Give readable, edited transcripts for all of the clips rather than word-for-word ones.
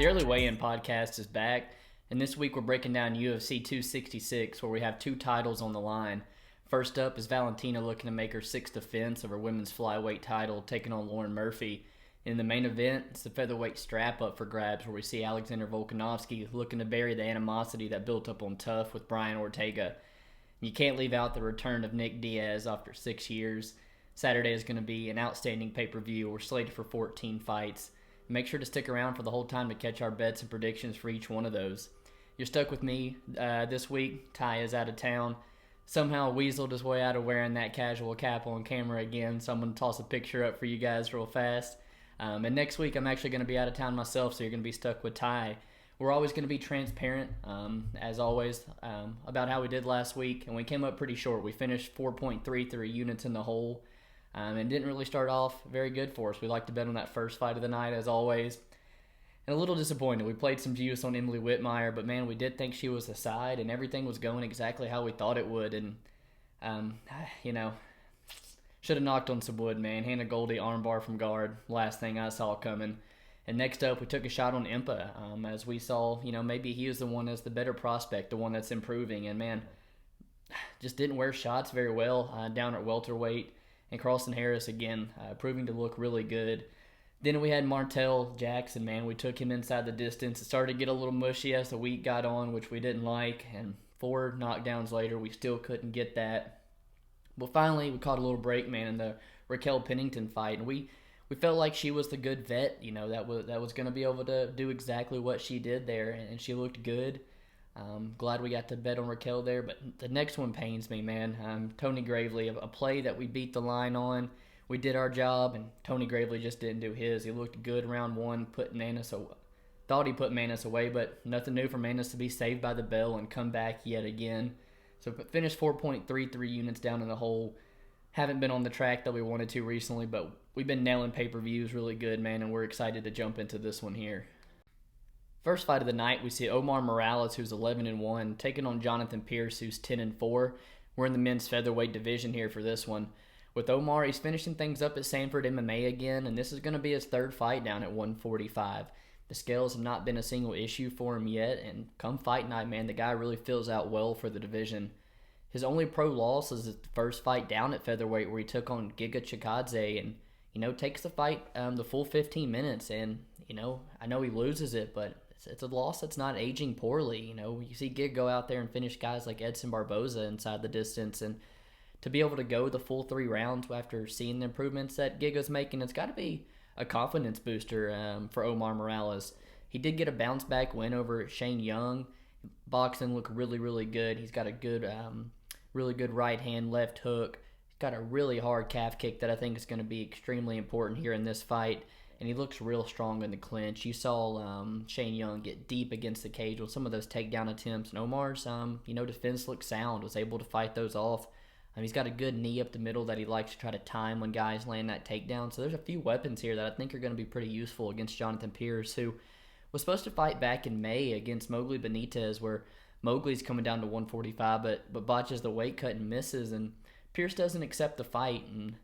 The Early Weigh-In podcast is back, and this week we're breaking down UFC 266, where we have two titles on the line. First up is Valentina looking to make her sixth defense of her women's flyweight title, taking on Lauren Murphy. In the main event, it's the featherweight strap-up for grabs, where we see Alexander Volkanovski looking to bury the animosity that built up on TUF with Brian Ortega. You can't leave out the return of NICK DIAZ after 6 years. Saturday is going to be an outstanding pay-per-view. We're slated for 14 fights. Make sure to stick around for the whole time to catch our bets and predictions for each one of those. You're stuck with me this week. Ty is out of town. Somehow weaseled his way out of wearing that casual cap on camera again, so I'm going to toss a picture up for you guys real fast. And next week I'm actually going to be out of town myself, so you're going to be stuck with Ty. We're always going to be transparent, as always, about how we did last week, and we came up pretty short. We finished 4.33 units in the hole. And didn't really start off very good for us. We like to bet on that first fight of the night, as always. And a little disappointed. We played some juice on Emily Whitmire, but man, we did think she was a side, and everything was going exactly how we thought it would. And, should have knocked on some wood, man. Hannah Goldie armbar from guard. Last thing I saw coming. And next up, we took a shot on Impa, as we saw, maybe he was the one that's the better prospect, the one that's improving. And, man, just didn't wear shots very well down at welterweight. And Carlson Harris, again, proving to look really good. Then we had Martell Jackson, man. We took him inside the distance. It started to get a little mushy as the week got on, which we didn't like. And 4 knockdowns later, we still couldn't get that. But finally, we caught a little break, man, in the Raquel Pennington fight. And we felt like she was the good vet, that was going to be able to do exactly what she did there. And she looked good. Glad we got to bet on Raquel there, but the next one pains me, man. Tony Gravely, a play that we beat the line on. We did our job, and Tony Gravely just didn't do his. He looked good round one, thought he put Manus away, but nothing new for Manus to be saved by the bell and come back yet again. So finished 4.33 units down in the hole. Haven't been on the track that we wanted to recently, but we've been nailing pay-per-views really good, man, and we're excited to jump into this one here. First fight of the night, we see Omar Morales, who's 11-1, taking on Jonathan Pearce, who's 10-4. We're in the men's featherweight division here for this one. With Omar, he's finishing things up at Sanford MMA again, and this is going to be his third fight down at 145. The scales have not been a single issue for him yet, and come fight night, man, the guy really fills out well for the division. His only pro loss is the first fight down at featherweight, where he took on Giga Chikadze, and takes the fight the full 15 minutes, and I know he loses it, but it's a loss that's not aging poorly. You see Gig go out there and finish guys like Edson Barboza inside the distance, and to be able to go the full 3 rounds after seeing the improvements that Giga's making, it's got to be a confidence booster for Omar Morales. He did get a bounce back win over Shane Young. Boxing looked really, really good. He's got a good, really good right hand, left hook. He's got a really hard calf kick that I think is going to be extremely important here in this fight. And he looks real strong in the clinch. You saw Shane Young get deep against the cage with some of those takedown attempts. And Omar's, defense looked sound, was able to fight those off. He's got a good knee up the middle that he likes to try to time when guys land that takedown. So there's a few weapons here that I think are going to be pretty useful against Jonathan Pearce, who was supposed to fight back in May against Mowgli Benitez, where Mowgli's coming down to 145, but botches the weight cut and misses. And Pearce doesn't accept the fight, and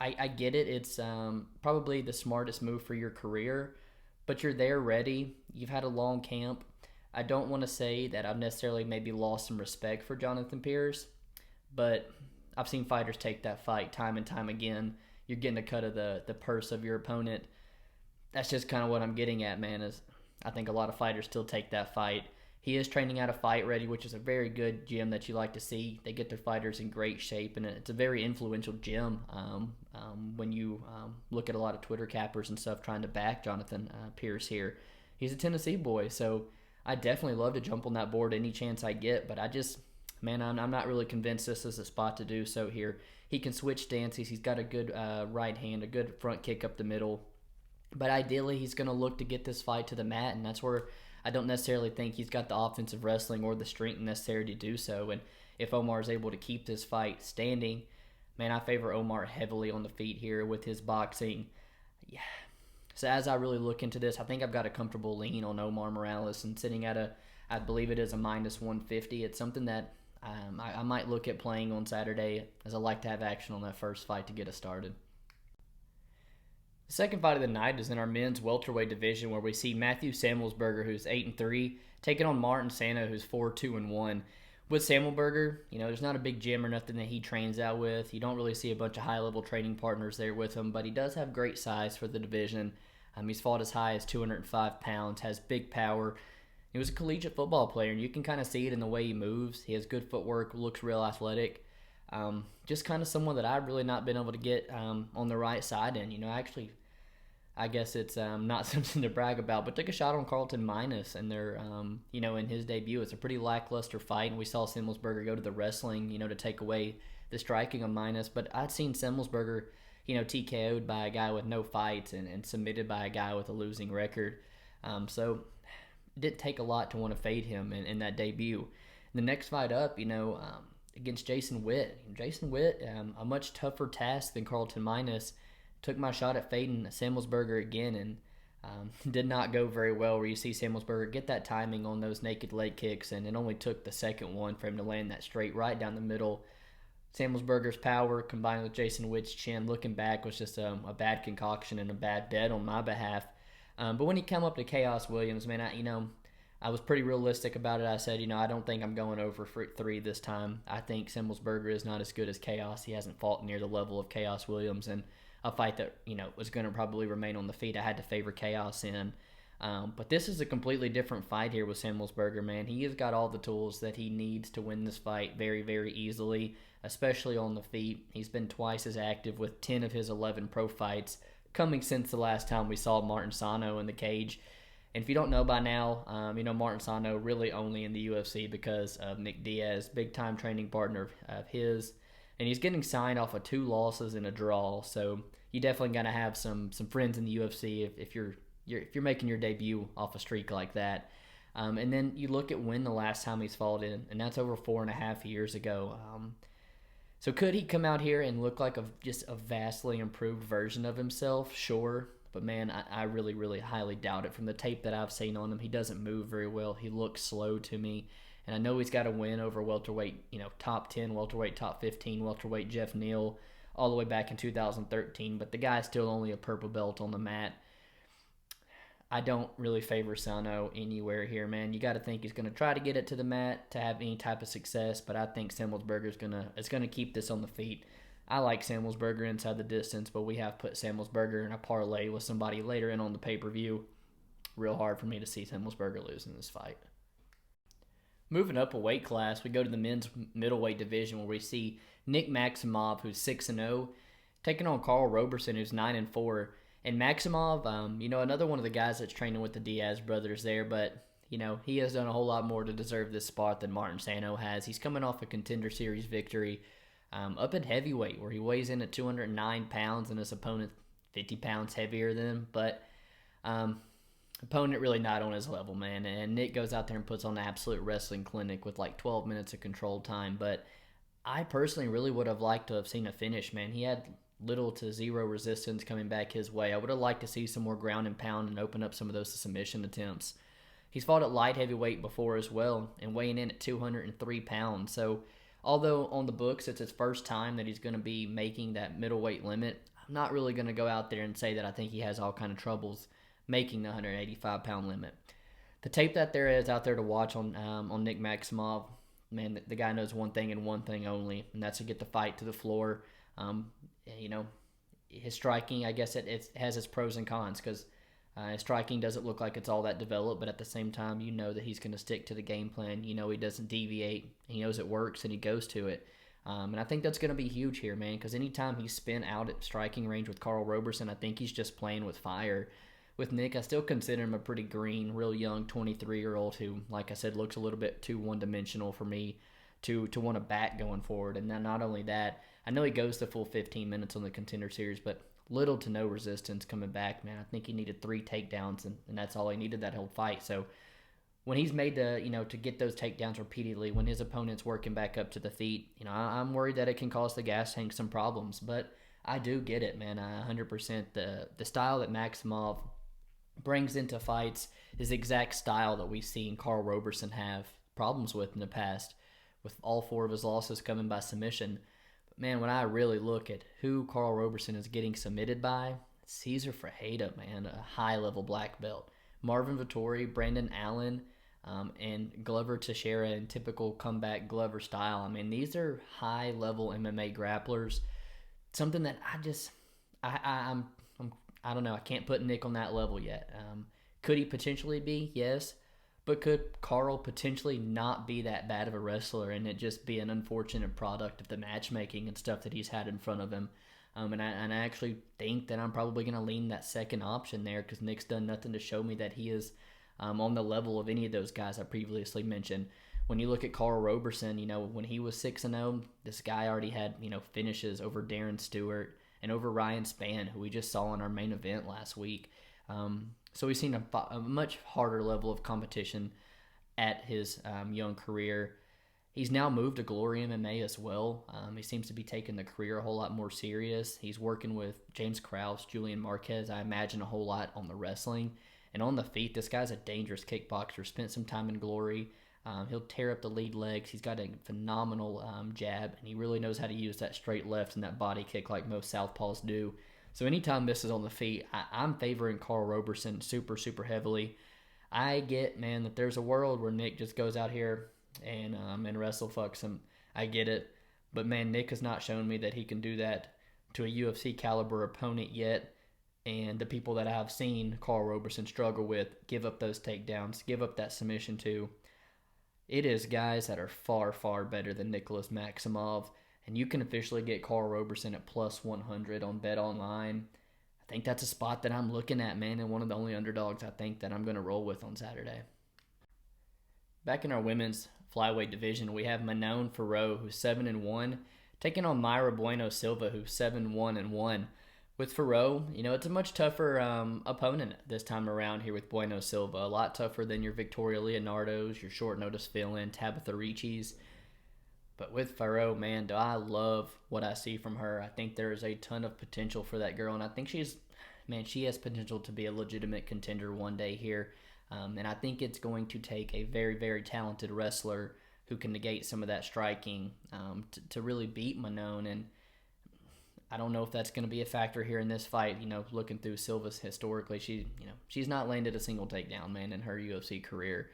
I get it. It's probably the smartest move for your career, but you're there ready. You've had a long camp. I don't want to say that I've necessarily maybe lost some respect for Jonathan Pearce, but I've seen fighters take that fight time and time again. You're getting a cut of the purse of your opponent. That's just kind of what I'm getting at, man, is I think a lot of fighters still take that fight. He is training out of Fight Ready, which is a very good gym that you like to see. They get their fighters in great shape, and it's a very influential gym when you look at a lot of Twitter cappers and stuff trying to back Jonathan Pearce here. He's a Tennessee boy, so I definitely love to jump on that board any chance I get, but I'm not really convinced this is a spot to do so here. He can switch stances. He's got a good right hand, a good front kick up the middle, but ideally he's going to look to get this fight to the mat, and that's where I don't necessarily think he's got the offensive wrestling or the strength necessary to do so. And if Omar is able to keep this fight standing, man, I favor Omar heavily on the feet here with his boxing. Yeah. So as I really look into this, I think I've got a comfortable lean on Omar Morales, and sitting at I believe it is a minus 150. It's something that I might look at playing on Saturday, as I like to have action on that first fight to get us started. The second fight of the night is in our men's welterweight division, where we see Matthew Semelsberger, who's 8-3, taking on Martin Sano, who's 4-2-1. With Semelsberger, there's not a big gym or nothing that he trains out with. You don't really see a bunch of high-level training partners there with him, but he does have great size for the division. He's fought as high as 205 pounds, has big power. He was a collegiate football player, and you can kind of see it in the way he moves. He has good footwork, looks real athletic. Just kind of someone that I've really not been able to get on the right side in. Actually, I guess it's not something to brag about, but took a shot on Carlton Minus in their, in his debut. It's a pretty lackluster fight, and we saw Semelsberger go to the wrestling, to take away the striking of Minus. But I'd seen Semelsberger, TKO'd by a guy with no fights and submitted by a guy with a losing record. So it didn't take a lot to want to fade him in that debut. The next fight up, against Jason Witt. Jason Witt, a much tougher task than Carlton Minus. Took my shot at fading Semelsberger again and did not go very well, where you see Semelsberger get that timing on those naked leg kicks, and it only took the second one for him to land that straight right down the middle. Semelsberger's power combined with Jason Witt's chin looking back was just a bad concoction and a bad bet on my behalf. But when he came up to Chaos Williams, man, I was pretty realistic about it. I said, I don't think I'm going over for 3 this time. I think Semelsberger is not as good as Chaos. He hasn't fought near the level of Chaos Williams, and a fight that, was going to probably remain on the feet. I had to favor Chaos in. But this is a completely different fight here with Semelsberger, man. He has got all the tools that he needs to win this fight very, very easily, especially on the feet. He's been twice as active with 10 of his 11 pro fights, coming since the last time we saw Martin Sano in the cage. And if you don't know by now, Martin Sano really only in the UFC because of NICK DIAZ, big-time training partner of his. And he's getting signed off of 2 losses and a draw, so you definitely got to have some friends in the UFC if you're making your debut off a streak like that. And then you look at when the last time he's fought in, and that's over 4.5 years ago. So could he come out here and look like just a vastly improved version of himself? Sure, but man, I really, really highly doubt it. From the tape that I've seen on him, he doesn't move very well. He looks slow to me. And I know he's got a win over welterweight, top 10 welterweight, top 15 welterweight Jeff Neal all the way back in 2013. But the guy's still only a purple belt on the mat. I don't really favor Sano anywhere here, man. You got to think he's going to try to get it to the mat to have any type of success. But I think Semelsberger is going to keep this on the feet. I like Semelsberger inside the distance, but we have put Semelsberger in a parlay with somebody later in on the pay-per-view. Real hard for me to see Semelsberger lose in this fight. Moving up a weight class, we go to the men's middleweight division where we see Nick Maximov, who's 6-0, taking on Karl Roberson, who's 9-4. And Maximov, another one of the guys that's training with the Diaz brothers there, but, he has done a whole lot more to deserve this spot than Martin Sano has. He's coming off a Contender Series victory up at heavyweight, where he weighs in at 209 pounds and his opponent 50 pounds heavier than him, but opponent really not on his level, man. And Nick goes out there and puts on an absolute wrestling clinic with like 12 minutes of controlled time. But I personally really would have liked to have seen a finish, man. He had little to zero resistance coming back his way. I would have liked to see some more ground and pound and open up some of those submission attempts. He's fought at light heavyweight before as well and weighing in at 203 pounds. So although on the books it's his first time that he's going to be making that middleweight limit, I'm not really going to go out there and say that I think he has all kind of troubles making the 185-pound limit. The tape that there is out there to watch on Nick Maximov, man, the guy knows one thing and one thing only, and that's to get the fight to the floor. His striking, I guess it has its pros and cons, because his striking doesn't look like it's all that developed, but at the same time, that he's going to stick to the game plan. He doesn't deviate. He knows it works, and he goes to it. And I think that's going to be huge here, man, because anytime he's spent out at striking range with Karl Roberson, I think he's just playing with fire. With Nick, I still consider him a pretty green, real young 23-year-old who, like I said, looks a little bit too one-dimensional for me to want to back going forward. And then not only that, I know he goes the full 15 minutes on the Contender Series, but little to no resistance coming back, man. I think he needed 3 takedowns, and that's all he needed that whole fight. So when he's made to get those takedowns repeatedly, when his opponent's working back up to the feet, I'm worried that it can cause the gas tank some problems. But I do get it, man. 100%. The style that Maximov brings into fights is the exact style that we've seen Karl Roberson have problems with in the past, with all 4 of his losses coming by submission. But man, when I really look at who Karl Roberson is getting submitted by, Cesar Ferreira, man, a high-level black belt. Marvin Vettori, Brandon Allen, and Glover Teixeira in typical comeback Glover style. I mean, these are high-level MMA grapplers. Something that I don't know. I can't put Nick on that level yet. Could he potentially be? Yes. But could Karl potentially not be that bad of a wrestler and it just be an unfortunate product of the matchmaking and stuff that he's had in front of him? And I actually think that I'm probably going to lean that second option there because Nick's done nothing to show me that he is on the level of any of those guys I previously mentioned. When you look at Karl Roberson, when he was 6-0, this guy already had, finishes over Darren Stewart and over Ryan Spann, who we just saw in our main event last week. So we've seen a much harder level of competition at his young career. He's now moved to Glory MMA as well. He seems to be taking the career a whole lot more serious. He's working with James Krause, Julian Marquez, I imagine a whole lot on the wrestling. And on the feet, this guy's a dangerous kickboxer. Spent some time in Glory. He'll tear up the lead legs. He's got a phenomenal jab, and he really knows how to use that straight left and that body kick like most southpaws do. So anytime this is on the feet, I'm favoring Karl Roberson super, super heavily. I get, man, that there's a world where Nick just goes out here and wrestle fucks him. I get it. But, man, Nick has not shown me that he can do that to a UFC caliber opponent yet. And the people that I've seen Karl Roberson struggle with, give up those takedowns, give up that submission to, it is guys that are far, far better than Nicholas Maximov. And you can officially get Karl Roberson at plus 100 on Bet Online. I think that's a spot that I'm looking at, man, and one of the only underdogs I think that I'm going to roll with on Saturday. Back in our women's flyweight division, we have Manon Fiorot, who's 7-1, taking on Mayra Bueno Silva, who's 7-1-1. With Fiorot, it's a much tougher opponent this time around here with Bueno Silva. A lot tougher than your Victoria Leonardos, your short notice fill-in, Tabitha Ricci's. But with Fiorot, man, do I love what I see from her. I think there is a ton of potential for that girl, and I think she has potential to be a legitimate contender one day here. And I think it's going to take a very, very talented wrestler who can negate some of that striking to really beat Manon. And I don't know if that's going to be a factor here in this fight. Looking through Silva's historically, she's not landed a single takedown, man, in her UFC career.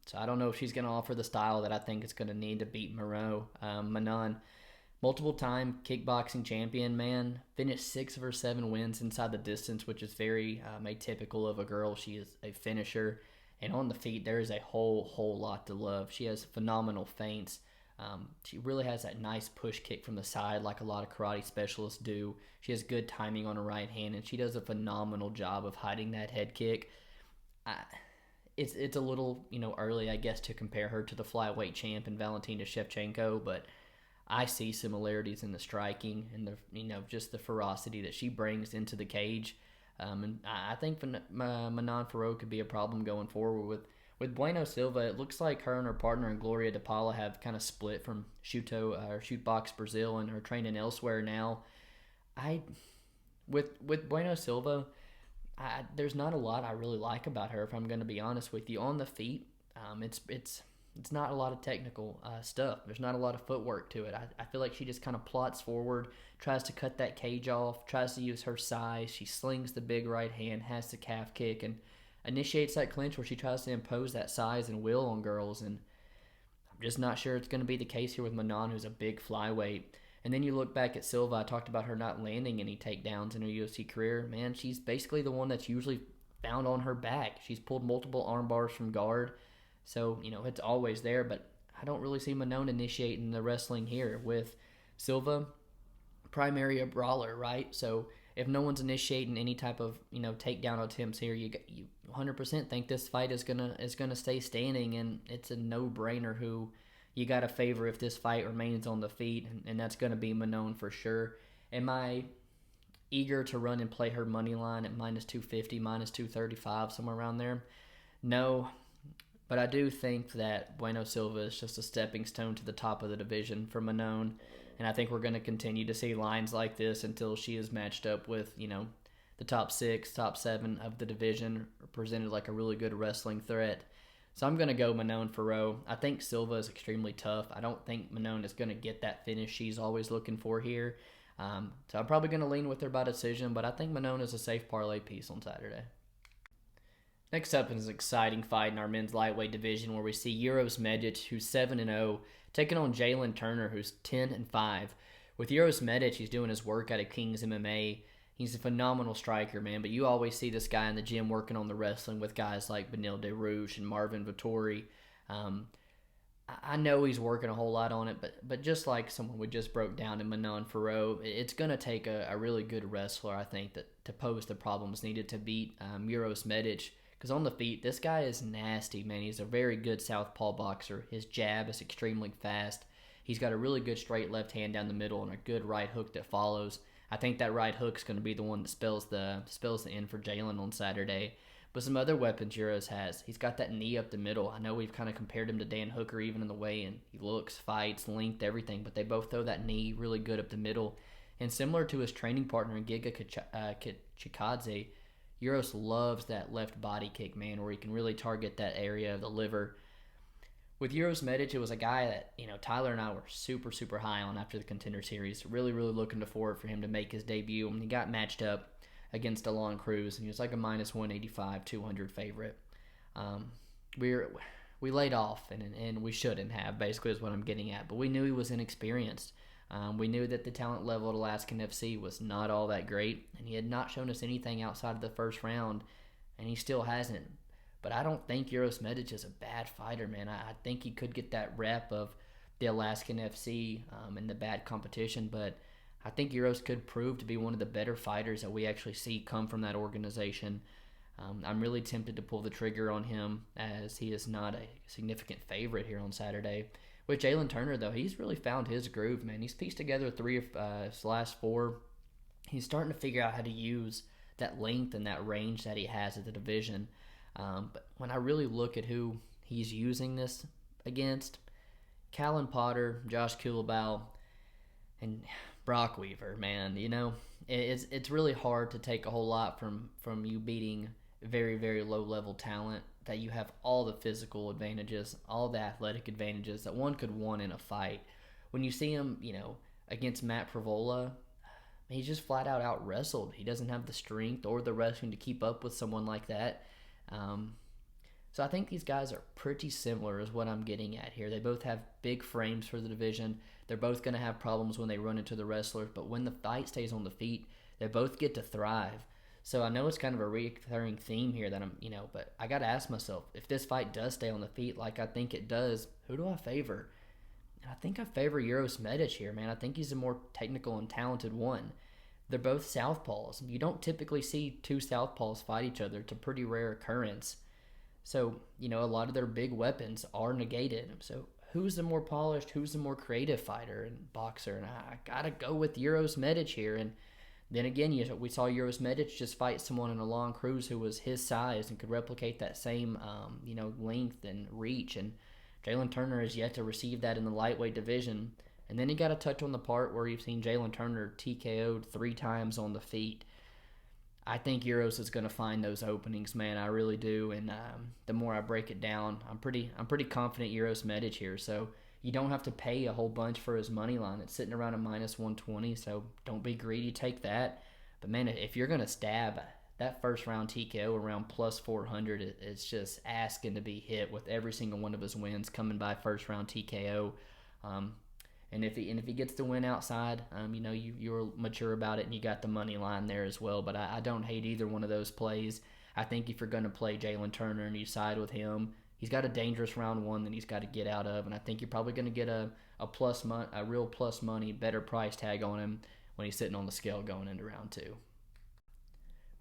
So I don't know if she's going to offer the style that I think it's going to need to beat Manon. Multiple-time kickboxing champion, man. Finished 6 of her 7 wins inside the distance, which is very atypical of a girl. She is a finisher. And on the feet, there is a whole lot to love. She has phenomenal feints. She really has that nice push kick from the side like a lot of karate specialists do. She has good timing on her right hand, and she does a phenomenal job of hiding that head kick. It's a little, early, I guess, to compare her to the flyweight champ and Valentina Shevchenko, but I see similarities in the striking and the, just the ferocity that she brings into the cage. And I think Manon Fiorot could be a problem going forward with Bueno Silva. It looks like her and her partner Gloria DePaula have kind of split from Shootbox Brazil and are training elsewhere now. With Bueno Silva, there's not a lot I really like about her, if I'm going to be honest with you. On the feet, it's not a lot of technical stuff. There's not a lot of footwork to it. I feel like she just kind of plots forward, tries to cut that cage off, tries to use her size. She slings the big right hand, has the calf kick, and initiates that clinch where she tries to impose that size and will on girls. And I'm just not sure it's going to be the case here with Manon, who's a big flyweight. And then you look back at Silva. I talked about her not landing any takedowns in her UFC career. Man, she's basically the one that's usually found on her back. She's pulled multiple arm bars from guard. So, it's always there. But I don't really see Manon initiating the wrestling here. With Silva, primary a brawler, right? So if no one's initiating any type of, takedown attempts here, you 100% think this fight is gonna stay standing. And it's a no-brainer who you got to favor if this fight remains on the feet, and that's going to be Manon for sure. Am I eager to run and play her money line at minus 250, minus 235, somewhere around there? No, but I do think that Bueno Silva is just a stepping stone to the top of the division for Manon, and I think we're going to continue to see lines like this until she is matched up with, the top 6, top 7 of the division, presented like a really good wrestling threat. So I'm going to go Manon Fiorot. I think Silva is extremely tough. I don't think Manon is going to get that finish she's always looking for here. So I'm probably going to lean with her by decision, but I think Manon is a safe parlay piece on Saturday. Next up is an exciting fight in our men's lightweight division where we see Uroš Medić, who's 7-0, taking on Jalin Turner, who's 10-5. With Uroš Medić, he's doing his work out of King's MMA. He's a phenomenal striker, man, but you always see this guy in the gym working on the wrestling with guys like Beneil Dariush and Marvin Vettori. I know he's working a whole lot on it, but just like someone we just broke down in Manon Fiorot, it's going to take a really good wrestler, I think, to pose the problems needed to beat Uroš Medić. Because on the feet, this guy is nasty, man. He's a very good southpaw boxer. His jab is extremely fast. He's got a really good straight left hand down the middle and a good right hook that follows. I think that right hook's going to be the one that spells the end for Jalin on Saturday. But some other weapons Uroš has. He's got that knee up the middle. I know we've kind of compared him to Dan Hooker even in the way, and he looks, fights, length, everything. But they both throw that knee really good up the middle. And similar to his training partner in Giga Chikadze, Uroš loves that left body kick, man, where he can really target that area of the liver. With Uroš Medić, it was a guy that, Tyler and I were super, super high on after the Contender Series. Really, really looking forward for him to make his debut. And he got matched up against Alon Cruz, and he was like a minus 185, 200 favorite. We laid off, and we shouldn't have, basically is what I'm getting at. But we knew he was inexperienced. We knew that the talent level at Alaskan FC was not all that great, and he had not shown us anything outside of the first round, and he still hasn't. But I don't think Uroš Medić is a bad fighter, man. I think he could get that rep of the Alaskan FC in the bad competition, but I think Uroš could prove to be one of the better fighters that we actually see come from that organization. I'm really tempted to pull the trigger on him as he is not a significant favorite here on Saturday. With Jalin Turner, though, he's really found his groove, man. He's pieced together 3 of his last 4. He's starting to figure out how to use that length and that range that he has at the division. But when I really look at who he's using this against, Callan Potter, Josh Kulabau, and Brock Weaver, man, it's really hard to take a whole lot from you beating very, very low-level talent, that you have all the physical advantages, all the athletic advantages that one could want in a fight. When you see him, against Matt Pravola, he's just flat out wrestled. He doesn't have the strength or the wrestling to keep up with someone like that. So I think these guys are pretty similar is what I'm getting at here. They both have big frames for the division. They're both going to have problems when they run into the wrestlers, but when the fight stays on the feet, they both get to thrive. So I know it's kind of a recurring theme here that but I got to ask myself, if this fight does stay on the feet like I think it does, who do I favor? And I think I favor Uroš Medić here, man. I think he's a more technical and talented one. They're both southpaws. You don't typically see 2 southpaws fight each other. It's a pretty rare occurrence. So, a lot of their big weapons are negated. So who's the more polished, who's the more creative fighter and boxer? And I got to go with Uroš Medić here. And then again, we saw Uroš Medić just fight someone in Alon Cruz who was his size and could replicate that same, length and reach. And Jalin Turner has yet to receive that in the lightweight division. And then he got to touch on the part where you've seen Jalin Turner TKO'd 3 times on the feet. I think Uroš is going to find those openings, man. I really do. And the more I break it down, I'm pretty confident Uroš Medić here. So you don't have to pay a whole bunch for his money line. It's sitting around a minus 120, so don't be greedy. Take that. But, man, if you're going to stab that first round TKO around plus 400, it's just asking to be hit with every single one of his wins coming by first round TKO. And if he gets the win outside, you're mature about it and you got the money line there as well. But I don't hate either one of those plays. I think if you're going to play Jalin Turner and you side with him, he's got a dangerous round 1 that he's got to get out of. And I think you're probably going to get a real plus money, better price tag on him when he's sitting on the scale going into round 2.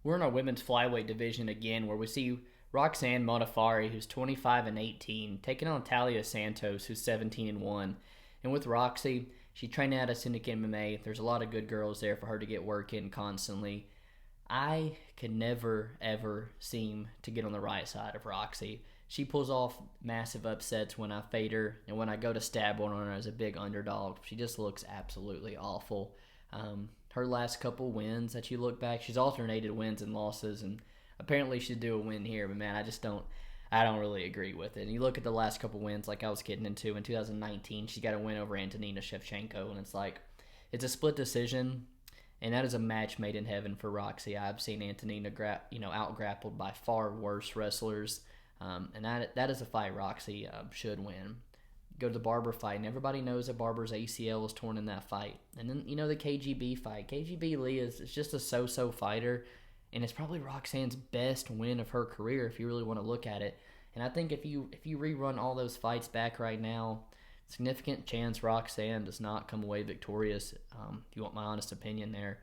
We're in our women's flyweight division again, where we see Roxanne Modafferi, who's 25-18, taking on Taila Santos, who's 17-1. And with Roxy, she's training out of Syndicate MMA. There's a lot of good girls there for her to get work in constantly. I can never, ever seem to get on the right side of Roxy. She pulls off massive upsets when I fade her, and when I go to stab on her as a big underdog, she just looks absolutely awful. Her last couple wins that you look back, she's alternated wins and losses, and apparently she'd do a win here, but man, I don't really agree with it. And you look at the last couple wins, like I was getting into in 2019, she got a win over Antonina Shevchenko, and it's like, It's a split decision, and that is a match made in heaven for Roxy. I've seen Antonina out-grappled by far worse wrestlers, and that is a fight Roxy should win. Go to the Barber fight, and everybody knows that Barber's ACL was torn in that fight. And then, the KGB fight. KGB Lee is just a so-so fighter, and it's probably Roxanne's best win of her career if you really want to look at it. And I think if you rerun all those fights back right now, significant chance Roxanne does not come away victorious, if you want my honest opinion there.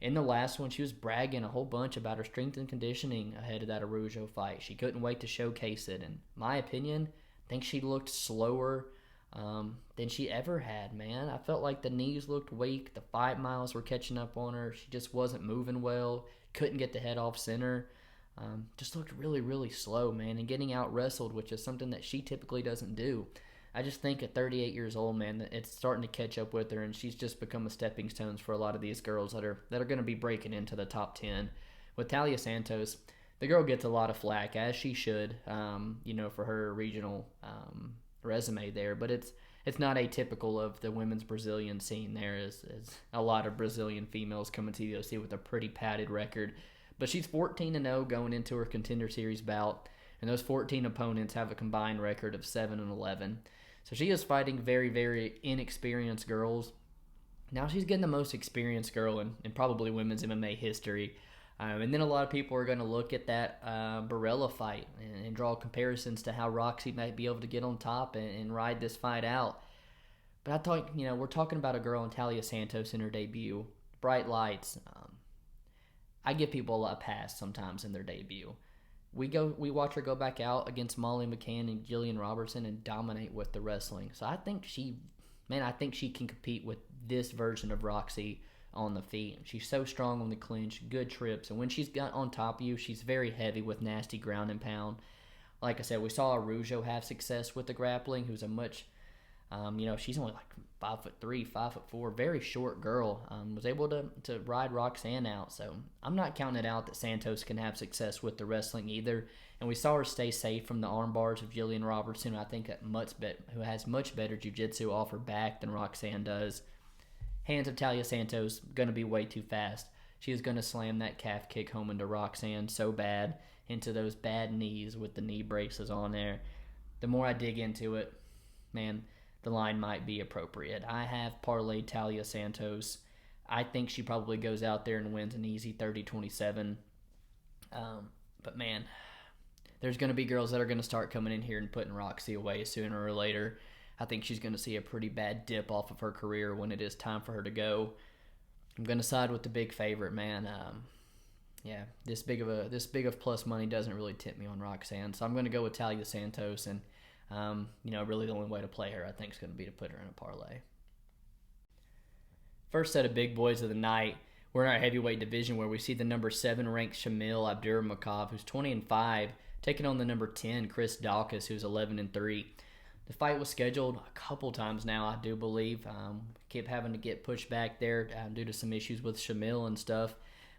In the last one, she was bragging a whole bunch about her strength and conditioning ahead of that Araujo fight. She couldn't wait to showcase it. In my opinion, I think she looked slower than she ever had, man. I felt like the knees looked weak. The 5 miles were catching up on her. She just wasn't moving well. Couldn't get the head off center. Just looked really, really slow, man. And getting out-wrestled, which is something that she typically doesn't do. I just think at 38 years old, man, that it's starting to catch up with her, and she's just become a stepping stone for a lot of these girls that are going to be breaking into the top 10. With Taila Santos, the girl gets a lot of flack, as she should, for her regional resume there. But it's not atypical of the women's Brazilian scene there, as a lot of Brazilian females coming to the UFC with a pretty padded record. But she's 14-0 going into her Contender Series bout, and those 14 opponents have a combined record of 7-11. So she is fighting very, very inexperienced girls. Now she's getting the most experienced girl in probably women's MMA history. And then a lot of people are going to look at that Barella fight and draw comparisons to how Roxy might be able to get on top and ride this fight out. But I thought, we're talking about a girl in Taila Santos in her debut. Bright lights. I give people a pass sometimes in their debut. We watch her go back out against Molly McCann and Jillian Roberson and dominate with the wrestling. So I think she can compete with this version of Roxy on the feet. She's so strong on the clinch, good trips, and when she's got on top of you, she's very heavy with nasty ground and pound. Like I said, we saw Araujo have success with the grappling, who's a much, she's only like 5'3", 5'4", very short girl. Was able to ride Roxanne out, so I'm not counting it out that Santos can have success with the wrestling either. And we saw her stay safe from the arm bars of Jillian Robertson, who I think who has much better jiu-jitsu off her back than Roxanne does. Hands of Taila Santos going to be way too fast. She is going to slam that calf kick home into Roxanne so bad, into those bad knees with the knee braces on there. The more I dig into it, man, the line might be appropriate. I have parlayed Taila Santos. I think she probably goes out there and wins an easy 30-27. But man, there's going to be girls that are going to start coming in here and putting Roxy away sooner or later. I think she's going to see a pretty bad dip off of her career when it is time for her to go. I'm going to side with the big favorite, man. This big of plus money doesn't really tip me on Roxanne, so I'm going to go with Taila Santos, and really the only way to play her, I think, is going to be to put her in a parlay. First set of big boys of the night. We're in our heavyweight division where we see the number 7 ranked Shamil Abdurakhimov, who's 20-5, taking on the number 10 Chris Daukaus, who's 11-3. The fight was scheduled a couple times now, I do believe. Kept having to get pushed back there due to some issues with Shamil and stuff.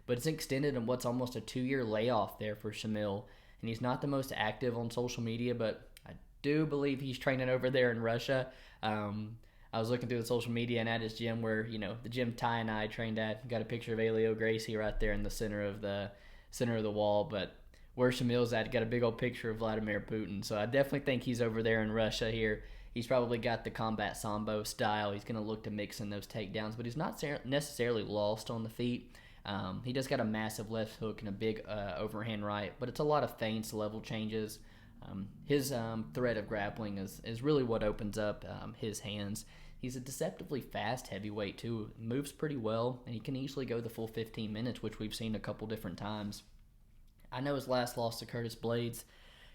But it's extended in what's almost a 2-year layoff there for Shamil. And he's not the most active on social media, but I do believe he's training over there in Russia. I was looking through the social media and at his gym where, the gym Ty and I trained at. Got a picture of Elio Gracie right there in the center of the wall. But where Shamil's at, got a big old picture of Vladimir Putin. So I definitely think he's over there in Russia here. He's probably got the combat sambo style. He's going to look to mix in those takedowns, but he's not necessarily lost on the feet. He just got a massive left hook and a big overhand right, but it's a lot of feints, level changes. His threat of grappling is really what opens up his hands. He's a deceptively fast heavyweight too. Moves pretty well, and he can easily go the full 15 minutes, which we've seen a couple different times. I know his last loss to Curtis Blades.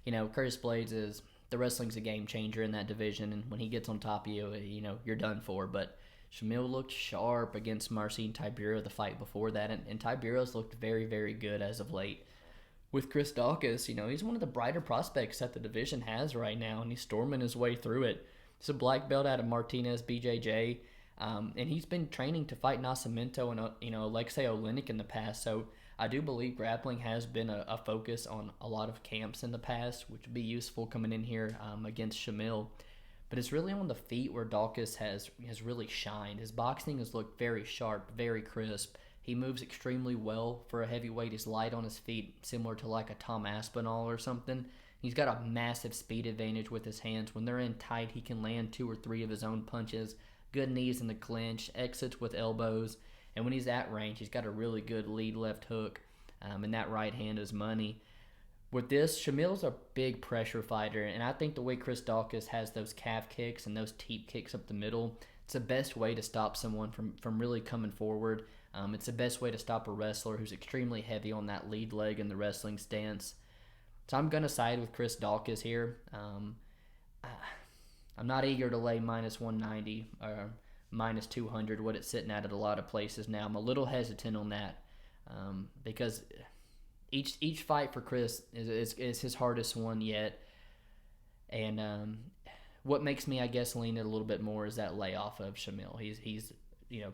Curtis Blades is the wrestling's a game changer in that division, and when he gets on top of you, you're done for. But Shamil looked sharp against Marcin Tibero the fight before that, and Tibero's looked very, very good as of late. With Chris Daukaus, he's one of the brighter prospects that the division has right now, and he's storming his way through it. He's a black belt out of Martinez BJJ, and he's been training to fight Nascimento and Alexei Oleinik in the past, so I do believe grappling has been a focus on a lot of camps in the past, which would be useful coming in here against Shamil. But it's really on the feet where Daukaus has really shined. His boxing has looked very sharp, very crisp. He moves extremely well for a heavyweight. He's light on his feet, similar to like a Tom Aspinall or something. He's got a massive speed advantage with his hands. When they're in tight, he can land 2 or 3 of his own punches. Good knees in the clinch, exits with elbows. And when he's at range, he's got a really good lead left hook. And that right hand is money. With this, Shamil's a big pressure fighter, and I think the way Chris Daukaus has those calf kicks and those teep kicks up the middle, it's the best way to stop someone from really coming forward. It's the best way to stop a wrestler who's extremely heavy on that lead leg in the wrestling stance. So I'm going to side with Chris Daukaus here. I'm not eager to lay minus 190 or minus 200, what it's sitting at a lot of places now. I'm a little hesitant on that because each fight for Chris is his hardest one yet. And what makes me, I guess, lean it a little bit more is that layoff of Shamil. He's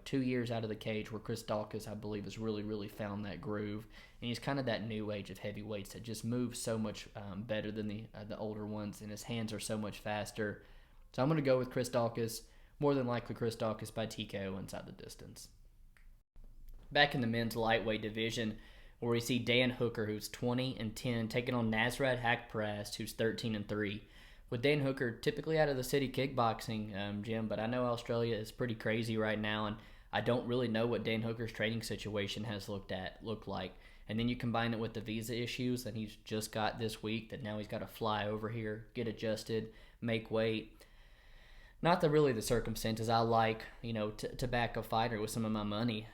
2 years out of the cage, where Chris Daukaus, I believe, has really found that groove. And he's kind of that new age of heavyweights that just moves so much better than the older ones, and his hands are so much faster. So I'm going to go with Chris Daukaus, more than likely Chris Daukaus by TKO inside the distance. Back in the men's lightweight division, where we see Dan Hooker, who's 20-10, taking on Nasrat Haqparast, who's 13-3. With Dan Hooker typically out of the city kickboxing gym, but I know Australia is pretty crazy right now, and I don't really know what Dan Hooker's training situation has looked like. And then you combine it with the visa issues that he's just got this week, that now he's got to fly over here, get adjusted, make weight. Not really the circumstances I like, to back a fighter with some of my money.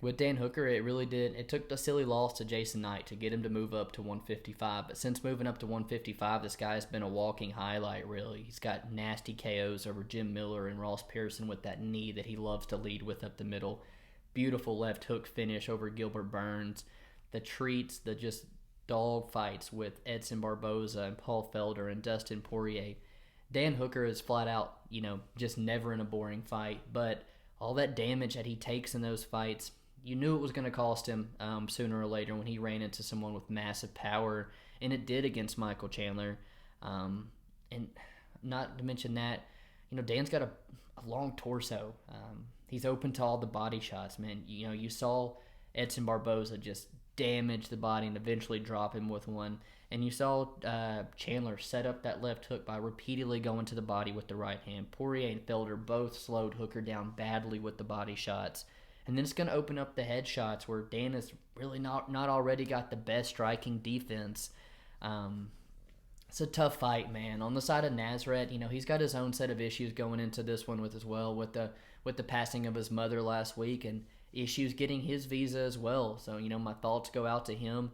With Dan Hooker, it took the silly loss to Jason Knight to get him to move up to 155. But since moving up to 155, this guy's been a walking highlight, really. He's got nasty KOs over Jim Miller and Ross Pearson with that knee that he loves to lead with up the middle. Beautiful left hook finish over Gilbert Burns. The treats, the just dog fights with Edson Barboza and Paul Felder and Dustin Poirier. Dan Hooker is flat out, just never in a boring fight. But all that damage that he takes in those fights, you knew it was going to cost him sooner or later when he ran into someone with massive power, and it did against Michael Chandler. And not to mention that, Dan's got a long torso. He's open to all the body shots, man. You saw Edson Barboza just damage the body and eventually drop him with one. And you saw Chandler set up that left hook by repeatedly going to the body with the right hand. Poirier and Felder both slowed Hooker down badly with the body shots. And then it's going to open up the headshots, where Dan has really not already got the best striking defense. It's a tough fight, man. On the side of Nasrat, he's got his own set of issues going into this one with the passing of his mother last week, and issues getting his visa as well. So, my thoughts go out to him.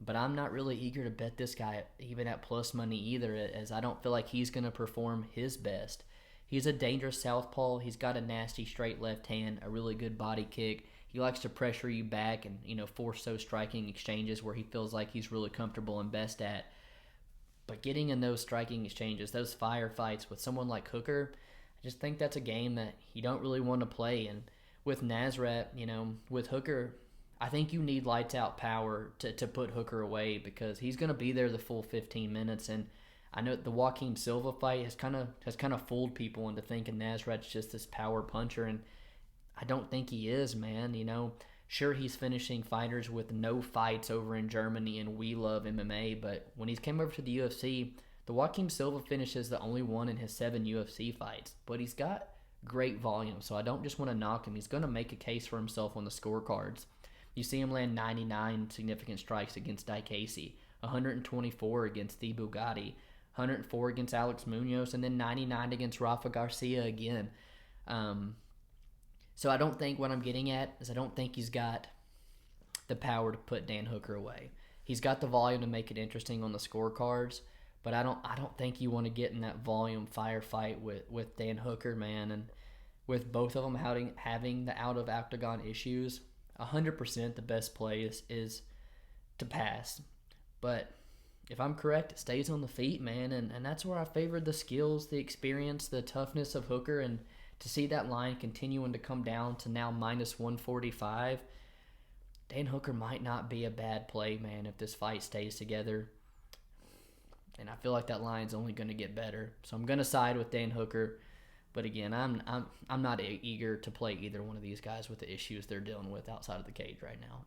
But I'm not really eager to bet this guy even at plus money either, as I don't feel like he's going to perform his best. He's a dangerous southpaw. He's got a nasty straight left hand, a really good body kick. He likes to pressure you back and, force those striking exchanges where he feels like he's really comfortable and best at. But getting in those striking exchanges, those firefights with someone like Hooker, I just think that's a game that you don't really want to play. And with Nasrat, with Hooker, I think you need lights out power to put Hooker away, because he's going to be there the full 15 minutes. And I know the Joaquin Silva fight has kind of fooled people into thinking Nasrat's just this power puncher, and I don't think he is, man. Sure, he's finishing fighters with no fights over in Germany, and we love MMA, but when he came over to the UFC, the Joaquin Silva finish is the only one in his 7 UFC fights, but he's got great volume, so I don't just want to knock him. He's going to make a case for himself on the scorecards. You see him land 99 significant strikes against Dai Casey, 124 against the Bugatti, 104 against Alex Munoz, and then 99 against Rafa Garcia again. So I don't think what I'm getting at is I don't think he's got the power to put Dan Hooker away. He's got the volume to make it interesting on the scorecards, but I don't think you want to get in that volume firefight with Dan Hooker, man. And with both of them having the out of octagon issues, 100% the best play is to pass. But if I'm correct, it stays on the feet, man, and that's where I favored the skills, the experience, the toughness of Hooker, and to see that line continuing to come down to now minus 145, Dan Hooker might not be a bad play, man, if this fight stays together. and I feel like that line's only going to get better. So I'm going to side with Dan Hooker. But again, I'm not eager to play either one of these guys with the issues they're dealing with outside of the cage right now.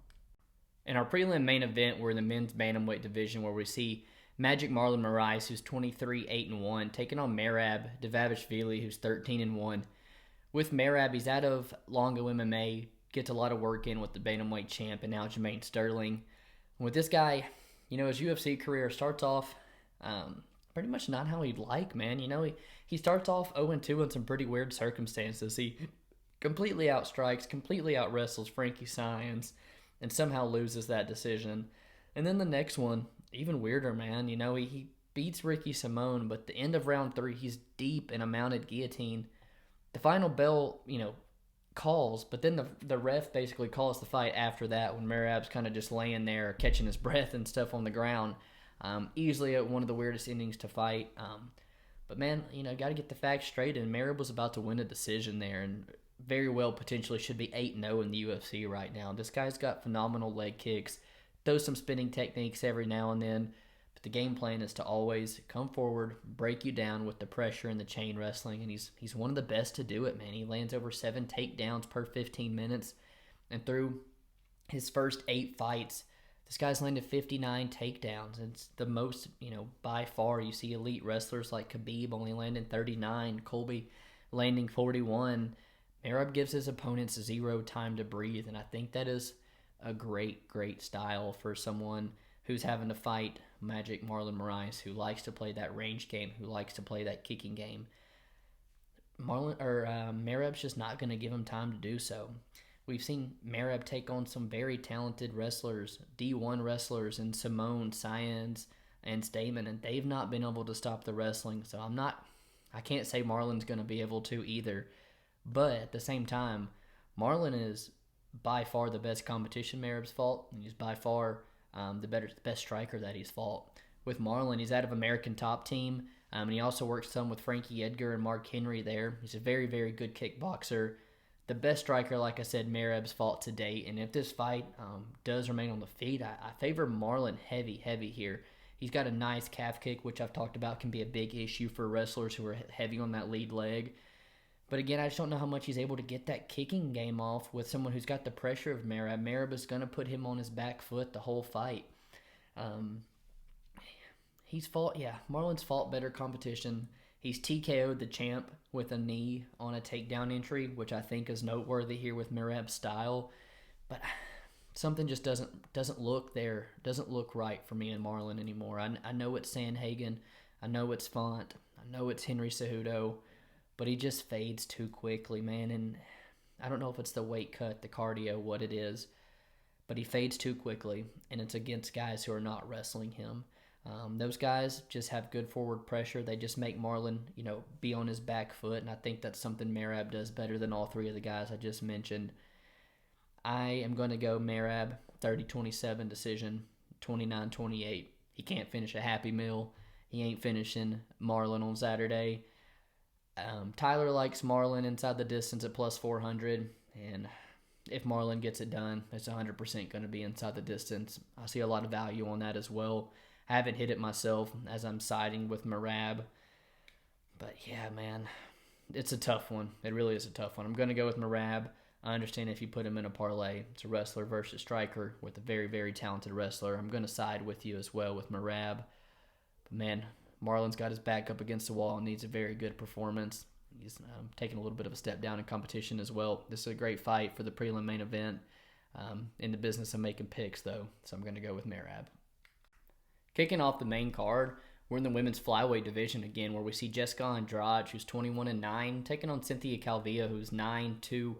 In our prelim main event, we're in the men's bantamweight division where we see Magic Marlon Moraes, who's 23-8-1, taking on Merab Dvalishvili, who's 13-1. With Merab, he's out of Longo MMA, gets a lot of work in with the bantamweight champ and now Jermaine Sterling. With this guy, his UFC career starts off pretty much not how he'd like, man. He starts off 0-2 in some pretty weird circumstances. He completely outstrikes, completely outwrestles Frankie Saenz, and somehow loses that decision. And then the next one, even weirder, man. He beats Ricky Simone, but the end of round 3, he's deep in a mounted guillotine. The final bell, calls, but then the ref basically calls the fight after that when Merab's kind of just laying there, catching his breath and stuff on the ground. Easily one of the weirdest endings to fight. But man, got to get the facts straight, and Merab was about to win a decision there, and very well potentially should be 8-0 in the UFC right now. This guy's got phenomenal leg kicks, throws some spinning techniques every now and then, but the game plan is to always come forward, break you down with the pressure and the chain wrestling, and he's one of the best to do it, man. He lands over 7 takedowns per 15 minutes, and through his first 8 fights, this guy's landed 59 takedowns. It's the most, by far. You see elite wrestlers like Khabib only landing 39, Colby landing 41. Merab gives his opponents 0 time to breathe, and I think that is a great, great style for someone who's having to fight Magic Marlon Moraes, who likes to play that range game, who likes to play that kicking game. Merab's just not going to give him time to do so. We've seen Merab take on some very talented wrestlers, D1 wrestlers, in Simone, Saenz, and Stamen, and they've not been able to stop the wrestling. So I can't say Marlon's going to be able to either. But at the same time, Marlon is by far the best competition Merab's fought, and he's by far the best striker that he's fought. With Marlon, he's out of American Top Team, and he also works some with Frankie Edgar and Mark Henry there. He's a very, very good kickboxer. The best striker, like I said, Merab's fought to date. And if this fight does remain on the feet, I favor Marlon heavy here. He's got a nice calf kick, which I've talked about can be a big issue for wrestlers who are heavy on that lead leg. But again, I just don't know how much he's able to get that kicking game off with someone who's got the pressure of Merab. Merab is going to put him on his back foot the whole fight. Marlon's fought better competition. He's TKO'd the champ with a knee on a takedown entry, which I think is noteworthy here with Merab's style. But something just doesn't look there, doesn't look right for me and Marlon anymore. I know it's Sandhagen, I know it's Font, I know it's Henry Cejudo, but he just fades too quickly, man. And I don't know if it's the weight cut, the cardio, what it is, but he fades too quickly, and it's against guys who are not wrestling him. Those guys just have good forward pressure. They just make Marlon, be on his back foot, and I think that's something Merab does better than all 3 of the guys I just mentioned. I am going to go Merab, 30-27 decision, 29-28. He can't finish a Happy Meal. He ain't finishing Marlon on Saturday. Tyler likes Marlon inside the distance at plus 400, and if Marlon gets it done, it's 100% going to be inside the distance. I see a lot of value on that as well. I haven't hit it myself as I'm siding with Merab. But yeah, man, it's a tough one. It really is a tough one. I'm going to go with Merab. I understand if you put him in a parlay, it's a wrestler versus striker with a very, very talented wrestler. I'm going to side with you as well with Merab. But man, Marlon's got his back up against the wall and needs a very good performance. He's taking a little bit of a step down in competition as well. This is a great fight for the prelim main event. In the business of making picks, though, so I'm going to go with Merab. Kicking off the main card, we're in the women's flyweight division again, where we see Jessica Andrade, who's 21-9, taking on Cynthia Calvillo, who's 9-2-1.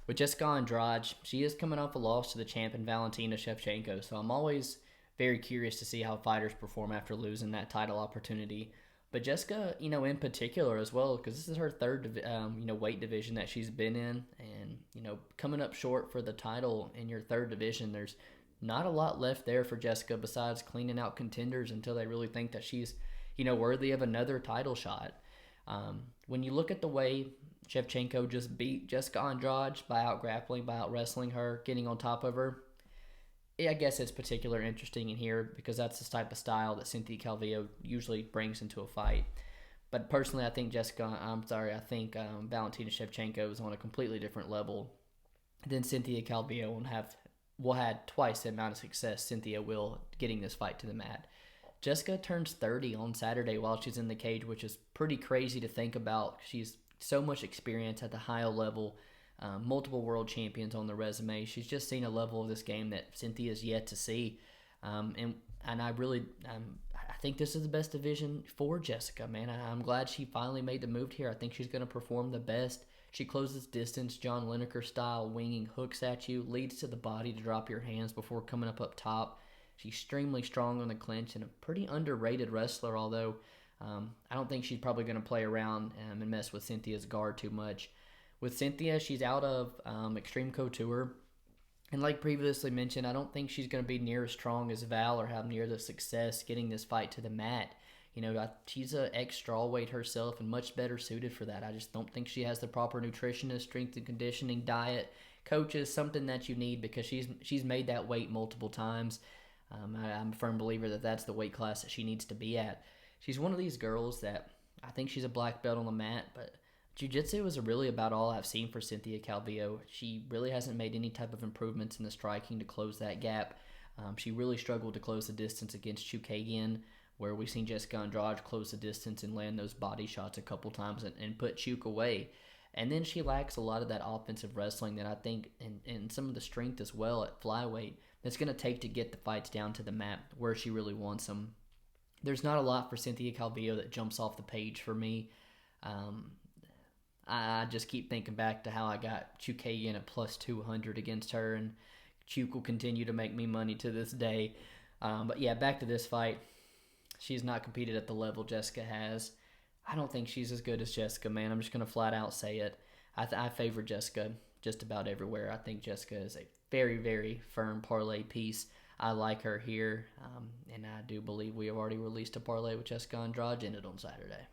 With Jessica Andrade, she is coming off a loss to the champion Valentina Shevchenko, so I'm always very curious to see how fighters perform after losing that title opportunity. But Jessica, in particular as well, because this is her third, weight division that she's been in, and coming up short for the title in your third division, there's not a lot left there for Jessica besides cleaning out contenders until they really think that she's, worthy of another title shot. When you look at the way Shevchenko just beat Jessica Andrade by out-grappling, by out-wrestling her, getting on top of her, I guess it's particularly interesting in here because that's the type of style that Cynthia Calvillo usually brings into a fight. But personally, I think Valentina Shevchenko is on a completely different level than Cynthia Calvillo will have twice the amount of success Cynthia will getting this fight to the mat. Jessica turns 30 on Saturday while she's in the cage, which is pretty crazy to think about. She's so much experience at the higher level, multiple world champions on the resume. She's just seen a level of this game that Cynthia's yet to see. And I really, I think this is the best division for Jessica, man. I'm glad she finally made the move here. I think she's going to perform the best. She closes distance, John Lineker style, winging hooks at you, leads to the body to drop your hands before coming up top. She's extremely strong on the clinch and a pretty underrated wrestler, although I don't think she's probably going to play around and mess with Cynthia's guard too much. With Cynthia, she's out of Extreme Couture. And like previously mentioned, I don't think she's going to be near as strong as Val or have near the success getting this fight to the mat. She's an ex-strawweight herself and much better suited for that. I just don't think she has the proper nutritionist, strength and conditioning, diet, coaches, something that you need because she's made that weight multiple times. I'm a firm believer that that's the weight class that she needs to be at. She's one of these girls that I think she's a black belt on the mat, but jiu-jitsu is really about all I've seen for Cynthia Calvillo. She really hasn't made any type of improvements in the striking to close that gap. She really struggled to close the distance against Chookagian, where we've seen Jessica Andrade close the distance and land those body shots a couple times and put Chook away. And then she lacks a lot of that offensive wrestling that I think, and some of the strength as well at flyweight, that's going to take to get the fights down to the mat where she really wants them. There's not a lot for Cynthia Calvillo that jumps off the page for me. I just keep thinking back to how I got Chookagian at plus 200 against her, and Chook will continue to make me money to this day. But yeah, back to this fight. She's not competed at the level Jessica has. I don't think she's as good as Jessica, man. I'm just going to flat out say it. I favor Jessica just about everywhere. I think Jessica is a very, very firm parlay piece. I like her here, and I do believe we have already released a parlay with Jessica Andrade, ended on Saturday.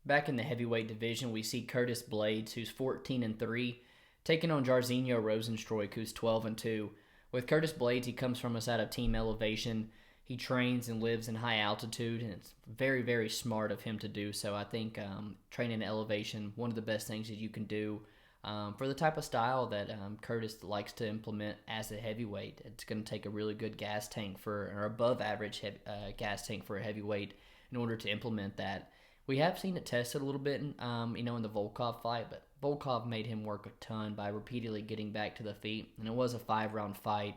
Back in the heavyweight division, we see Curtis Blaydes, who's 14-3, taking on Jairzinho Rozenstruik, who's 12-2. With Curtis Blaydes, he comes from us out of Team Elevation. He trains and lives in high altitude, and it's very, very smart of him to do so. I think training in elevation, one of the best things that you can do for the type of style that Curtis likes to implement as a heavyweight. It's going to take a really good gas tank or above average gas tank for a heavyweight in order to implement that. We have seen it tested a little bit, in the Volkov fight, but Volkov made him work a ton by repeatedly getting back to the feet, and it was a 5-round fight.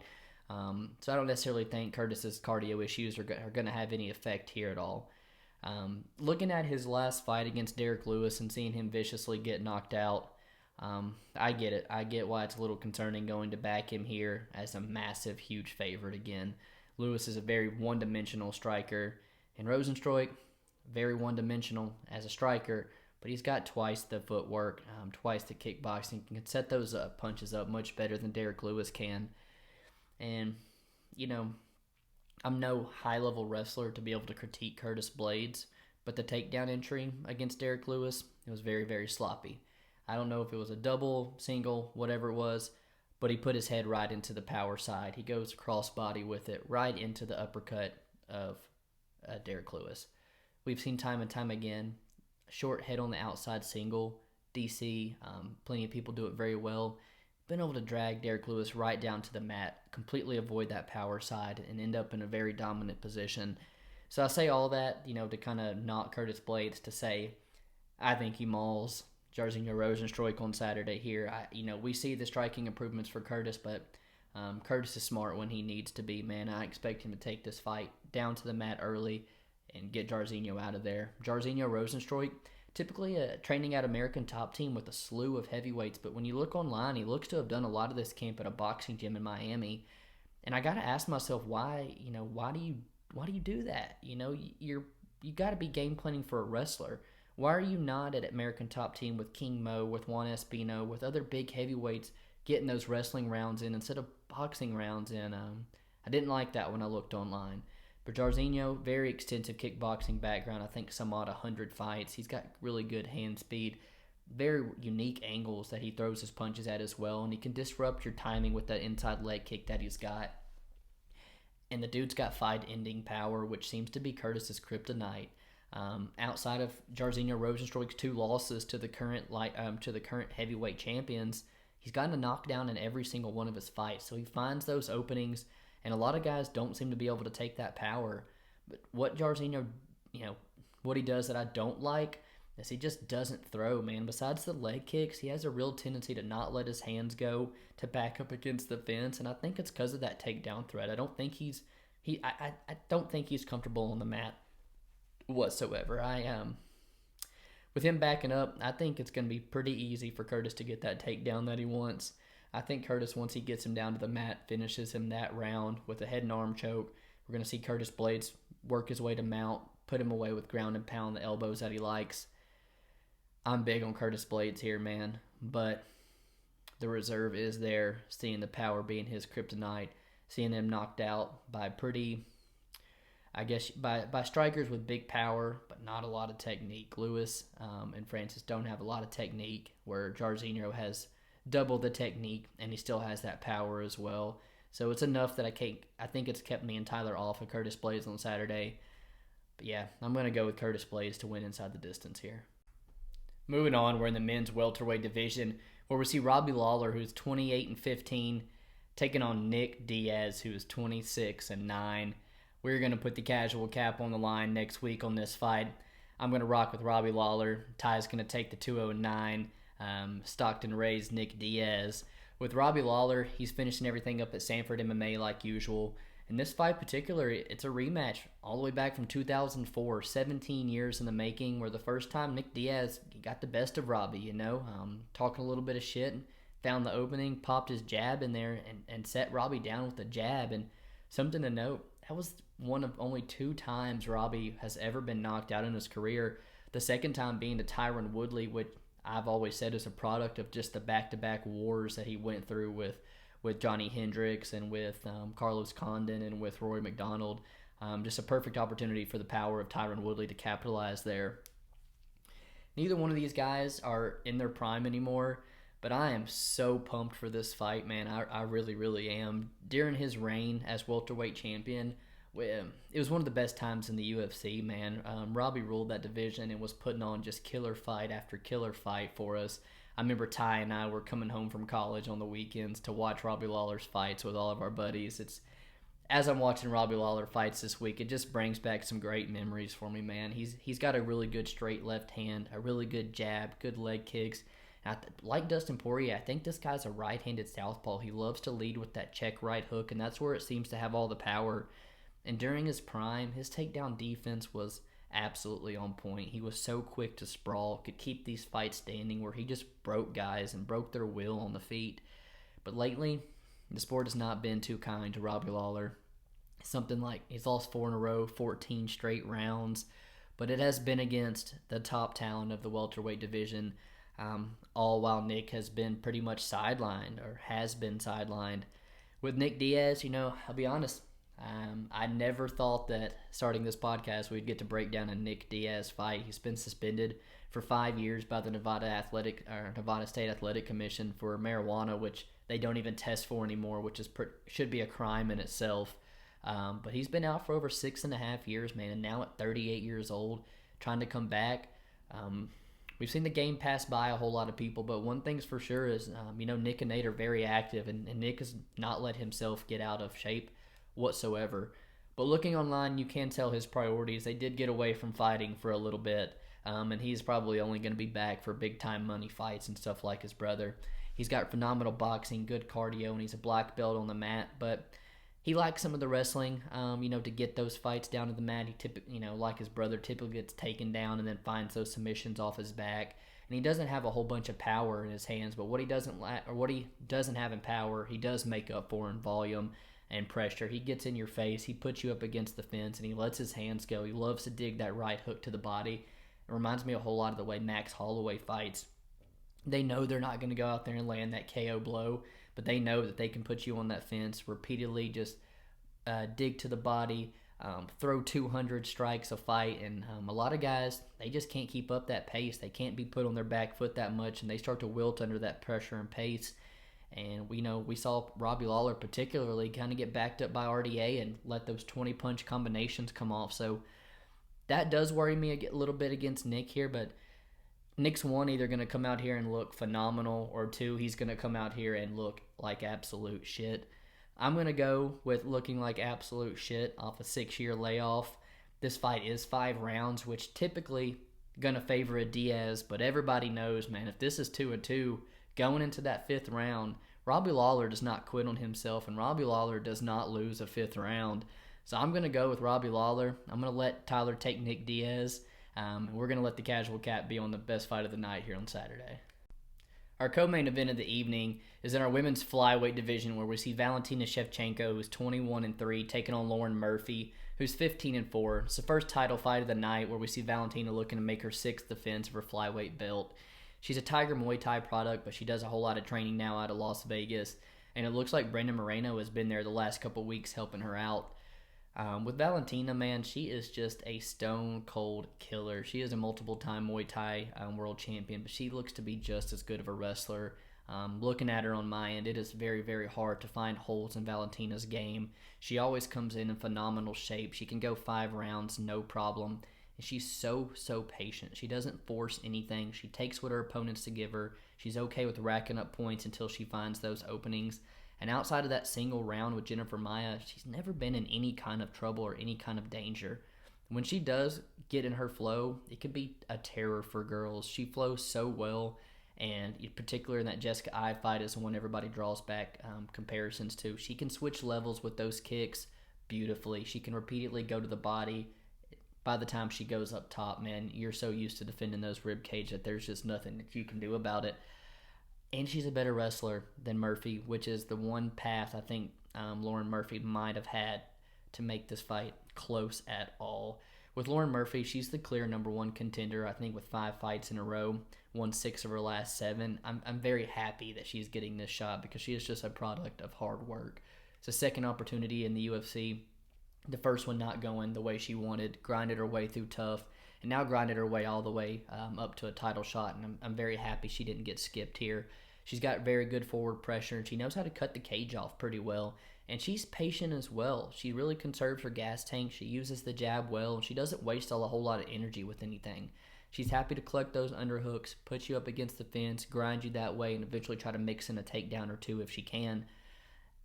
So I don't necessarily think Curtis's cardio issues are going to have any effect here at all. Looking at his last fight against Derek Lewis and seeing him viciously get knocked out, I get it. I get why it's a little concerning going to back him here as a massive, huge favorite again. Lewis is a very one-dimensional striker, and Rozenstruik, very one-dimensional as a striker, but he's got twice the footwork, twice the kickboxing. He can set those punches up much better than Derek Lewis can. And, I'm no high-level wrestler to be able to critique Curtis Blaydes, but the takedown entry against Derek Lewis, it was very, very sloppy. I don't know if it was a double, single, whatever it was, but he put his head right into the power side. He goes cross-body with it right into the uppercut of Derek Lewis. We've seen time and time again, short head on the outside single, DC, plenty of people do it very well. Been able to drag Derek Lewis right down to the mat, completely avoid that power side, and end up in a very dominant position. So I say all that, to kind of knock Curtis Blaydes to say, I think he mauls Jairzinho Rozenstruik on Saturday here. We see the striking improvements for Curtis, but Curtis is smart when he needs to be, man. I expect him to take this fight down to the mat early and get Jairzinho out of there. Jairzinho Rozenstruik, typically training at American Top Team with a slew of heavyweights, but when you look online, he looks to have done a lot of this camp at a boxing gym in Miami. And I got to ask myself, why do you do that? You got to be game planning for a wrestler. Why are you not at American Top Team with King Mo, with Juan Espino, with other big heavyweights getting those wrestling rounds in instead of boxing rounds in? I didn't like that when I looked online. But Jairzinho, very extensive kickboxing background. I think some odd 100 fights. He's got really good hand speed. Very unique angles that he throws his punches at as well. And he can disrupt your timing with that inside leg kick that he's got. And the dude's got fight-ending power, which seems to be Curtis's kryptonite. Outside of Jairzinho Rosenstruik's 2 losses to the current heavyweight champions, he's gotten a knockdown in every single one of his fights. So he finds those openings, and a lot of guys don't seem to be able to take that power. But what Jairzinho, what he does that I don't like is he just doesn't throw, man. Besides the leg kicks, he has a real tendency to not let his hands go, to back up against the fence, and I think it's because of that takedown threat. I don't think he's comfortable on the mat whatsoever. With him backing up, I think it's going to be pretty easy for Curtis to get that takedown that he wants. I think Curtis, once he gets him down to the mat, finishes him that round with a head and arm choke. We're going to see Curtis Blaydes work his way to mount, put him away with ground and pound, the elbows that he likes. I'm big on Curtis Blaydes here, man, but the reserve is there, seeing the power being his kryptonite, seeing him knocked out by by strikers with big power, but not a lot of technique. Lewis and Francis don't have a lot of technique, where Jairzinho has double the technique, and he still has that power as well. So it's enough that I think it's kept me and Tyler off of Curtis Blaydes on Saturday. But yeah, I'm going to go with Curtis Blaydes to win inside the distance here. Moving on, we're in the men's welterweight division, where we see Robbie Lawler, who's 28-15, taking on Nick Diaz, who is 26-9. We're going to put the casual cap on the line next week on this fight. I'm going to rock with Robbie Lawler. Ty's going to take the 209. Stockton Ray's Nick Diaz. With Robbie Lawler, he's finishing everything up at Sanford MMA like usual. In this fight particular, it's a rematch all the way back from 2004, 17 years in the making, where the first time Nick Diaz got the best of Robbie, talking a little bit of shit, and found the opening, popped his jab in there, and set Robbie down with a jab. And something to note, that was one of only 2 times Robbie has ever been knocked out in his career. The second time being to Tyron Woodley, which I've always said is a product of just the back-to-back wars that he went through with Johnny Hendricks and with Carlos Condon and with Rory McDonald. Just a perfect opportunity for the power of Tyron Woodley to capitalize there. Neither one of these guys are in their prime anymore, but I am so pumped for this fight, man. I really, really am. During his reign as welterweight champion, it was one of the best times in the UFC, man. Robbie ruled that division and was putting on just killer fight after killer fight for us. I remember Ty and I were coming home from college on the weekends to watch Robbie Lawler's fights with all of our buddies. As I'm watching Robbie Lawler fights this week, it just brings back some great memories for me, man. He's got a really good straight left hand, a really good jab, good leg kicks. Like Dustin Poirier, I think this guy's a right-handed southpaw. He loves to lead with that check right hook, and that's where it seems to have all the power. And during his prime, his takedown defense was absolutely on point. He was so quick to sprawl, could keep these fights standing, where he just broke guys and broke their will on the feet. But lately, the sport has not been too kind to Robbie Lawler. Something like he's lost 4 in a row, 14 straight rounds. But it has been against the top talent of the welterweight division, all while Nick has been pretty much sidelined, or has been sidelined. With Nick Diaz, I'll be honest, I never thought that starting this podcast we'd get to break down a Nick Diaz fight. He's been suspended for 5 years by the Nevada State Athletic Commission for marijuana, which they don't even test for anymore, which should be a crime in itself. But he's been out for over 6.5 years, man, and now at 38 years old, trying to come back. We've seen the game pass by a whole lot of people, but one thing's for sure is, Nick and Nate are very active, and Nick has not let himself get out of shape whatsoever. But looking online, you can tell his priorities. They did get away from fighting for a little bit, and he's probably only going to be back for big-time money fights and stuff like his brother. He's got phenomenal boxing, good cardio, and he's a black belt on the mat, but he likes some of the wrestling, to get those fights down to the mat. He typically, like his brother, typically gets taken down and then finds those submissions off his back. And he doesn't have a whole bunch of power in his hands, but what he doesn't have in power, he does make up for in volume and pressure. He gets in your face, he puts you up against the fence, and he lets his hands go. He loves to dig that right hook to the body. It reminds me a whole lot of the way Max Holloway fights. They know they're not going to go out there and land that KO blow, but they know that they can put you on that fence repeatedly, just dig to the body, throw 200 strikes a fight, and a lot of guys, they just can't keep up that pace. They can't be put on their back foot that much, and they start to wilt under that pressure and pace. And we saw Robbie Lawler particularly kind of get backed up by RDA and let those 20-punch combinations come off. So that does worry me a little bit against Nick here, but Nick's one, either going to come out here and look phenomenal, or two, he's going to come out here and look like absolute shit. I'm going to go with looking like absolute shit off a 6-year layoff. This fight is 5 rounds, which typically going to favor a Diaz, but everybody knows, man, if this is 2-2, going into that 5th round, Robbie Lawler does not quit on himself, and Robbie Lawler does not lose a 5th round. So I'm going to go with Robbie Lawler. I'm going to let Tyler take Nick Diaz. We're going to let the casual cat be on the best fight of the night here on Saturday. Our co-main event of the evening is in our women's flyweight division, where we see Valentina Shevchenko, who's 21-3, taking on Lauren Murphy, who's 15-4. It's the first title fight of the night, where we see Valentina looking to make her 6th defense of her flyweight belt. She's a Tiger Muay Thai product, but she does a whole lot of training now out of Las Vegas, and it looks like Brandon Moreno has been there the last couple weeks helping her out. With Valentina, man, she is just a stone-cold killer. She is a multiple-time Muay Thai world champion, but she looks to be just as good of a wrestler. Looking at her on my end, it is very, very hard to find holes in Valentina's game. She always comes in phenomenal shape. She can go 5 rounds, no problem. And she's so patient. She doesn't force anything. She takes what her opponents to give her. She's okay with racking up points until she finds those openings. And outside of that single round with Jennifer Maia, she's never been in any kind of trouble or any kind of danger. When she does get in her flow, it can be a terror for girls. She flows so well, and in particular in that Jessica Eye fight is the one everybody draws back comparisons to. She can switch levels with those kicks beautifully. She can repeatedly go to the body. By the time she goes up top, man, you're so used to defending those rib cage that there's just nothing that you can do about it. And she's a better wrestler than Murphy, which is the one path I think Lauren Murphy might have had to make this fight close at all. With Lauren Murphy, she's the clear number 1 contender, I think, with 5 fights in a row, won 6 of her last 7. I'm very happy that she's getting this shot because she is just a product of hard work. It's a second opportunity in the UFC. The first one not going the way she wanted, grinded her way through tough, and now grinded her way all the way up to a title shot, and I'm very happy she didn't get skipped here. She's got very good forward pressure, and she knows how to cut the cage off pretty well. And she's patient as well. She really conserves her gas tank. She uses the jab well, and she doesn't waste a whole lot of energy with anything. She's happy to collect those underhooks, put you up against the fence, grind you that way, and eventually try to mix in a takedown or two if she can.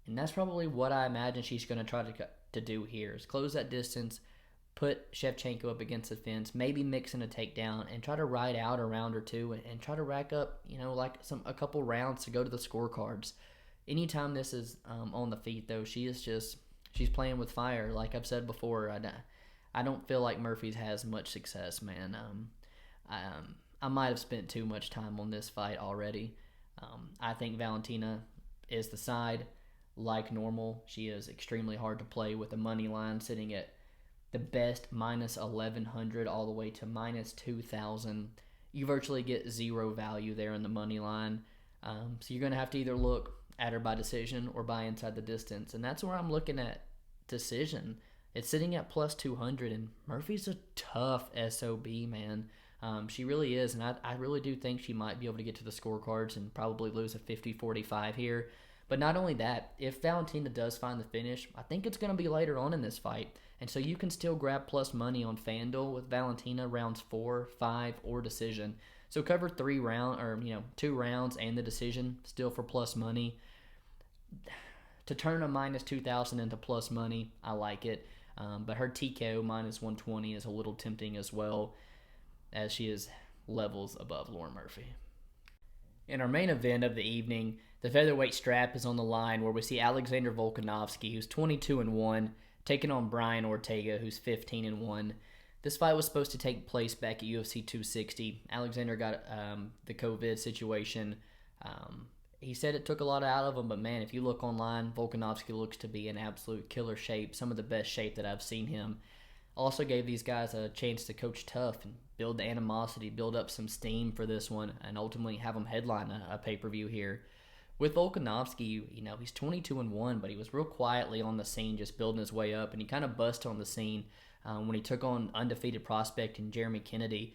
And that's probably what I imagine she's going to try to do here, is close that distance, put Shevchenko up against the fence, maybe mix in a takedown, and try to ride out a round or two and try to rack up, a couple rounds to go to the scorecards. Anytime this is on the feet, though, she's playing with fire. Like I've said before, I don't feel like Murphy's has much success, man. I might have spent too much time on this fight already. I think Valentina is the side. Like normal, she is extremely hard to play with a money line sitting at the best minus 1,100 all the way to minus 2,000. You virtually get zero value there in the money line. So you're going to have to either look at her by decision or by inside the distance. And that's where I'm looking at decision. It's sitting at plus 200, and Murphy's a tough SOB, man. She really is, and I really do think she might be able to get to the scorecards and probably lose a 50-45 here. But not only that, if Valentina does find the finish, I think it's going to be later on in this fight. And so you can still grab plus money on FanDuel with Valentina rounds 4, 5, or decision. So cover 2 rounds and the decision still for plus money. To turn a minus 2,000 into plus money, I like it. But her TKO minus 120 is a little tempting as well, as she is levels above Lauren Murphy. In our main event of the evening, the featherweight strap is on the line, where we see Alexander Volkanovski, who's 22-1, taking on Brian Ortega, who's 15-1. This fight was supposed to take place back at UFC 260. Alexander got the COVID situation. He said it took a lot out of him, but man, if you look online, Volkanovski looks to be in absolute killer shape, some of the best shape that I've seen him. Also gave these guys a chance to coach tough and build the animosity, build up some steam for this one, and ultimately have them headline a pay-per-view here. With Volkanovski, he's 22-1, but he was real quietly on the scene, just building his way up, and he kind of busted on the scene when he took on undefeated prospect and Jeremy Kennedy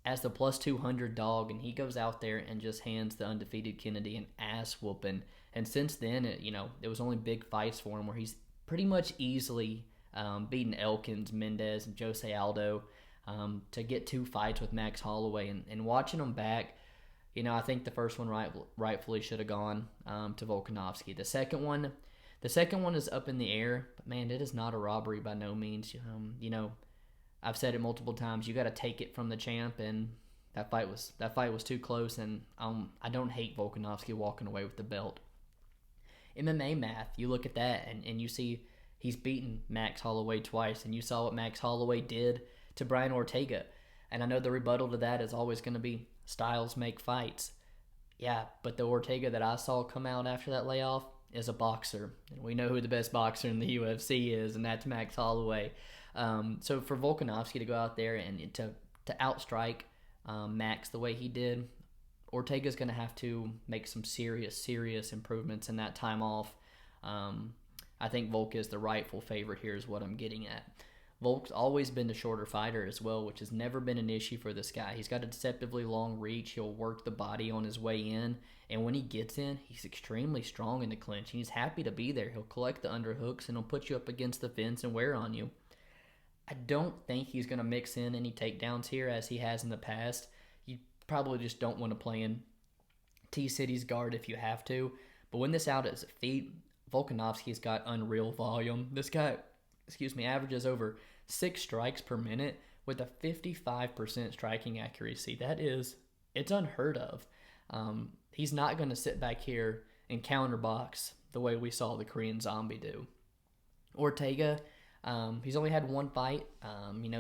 as the plus 200 dog, and he goes out there and just hands the undefeated Kennedy an ass whooping. And since then, it was only big fights for him where he's pretty much easily beaten Elkins, Mendez, and Jose Aldo to get 2 fights with Max Holloway. And watching him back, I think the first one rightfully should have gone to Volkanovski. The second one is up in the air, but man, it is not a robbery by no means. I've said it multiple times. You got to take it from the champ, and that fight was too close. And I don't hate Volkanovski walking away with the belt. MMA math, you look at that, and you see he's beaten Max Holloway twice, and you saw what Max Holloway did to Brian Ortega. And I know the rebuttal to that is always going to be styles make fights. Yeah, but the Ortega that I saw come out after that layoff is a boxer. And we know who the best boxer in the UFC is, and that's Max Holloway. So for Volkanovski to go out there and to outstrike Max the way he did, Ortega's going to have to make some serious improvements in that time off. I think Volk is the rightful favorite here is what I'm getting at. Volk's always been the shorter fighter as well, which has never been an issue for this guy. He's got a deceptively long reach. He'll work the body on his way in. And when he gets in, he's extremely strong in the clinch. He's happy to be there. He'll collect the underhooks and he'll put you up against the fence and wear on you. I don't think he's going to mix in any takedowns here as he has in the past. You probably just don't want to play in T-City's guard if you have to. But when this out at his feet, Volkanovski's got unreal volume. This guy, averages over 6 strikes per minute with a 55% striking accuracy. It's unheard of. He's not going to sit back here and counterbox the way we saw the Korean Zombie do. Ortega, he's only had 1 fight,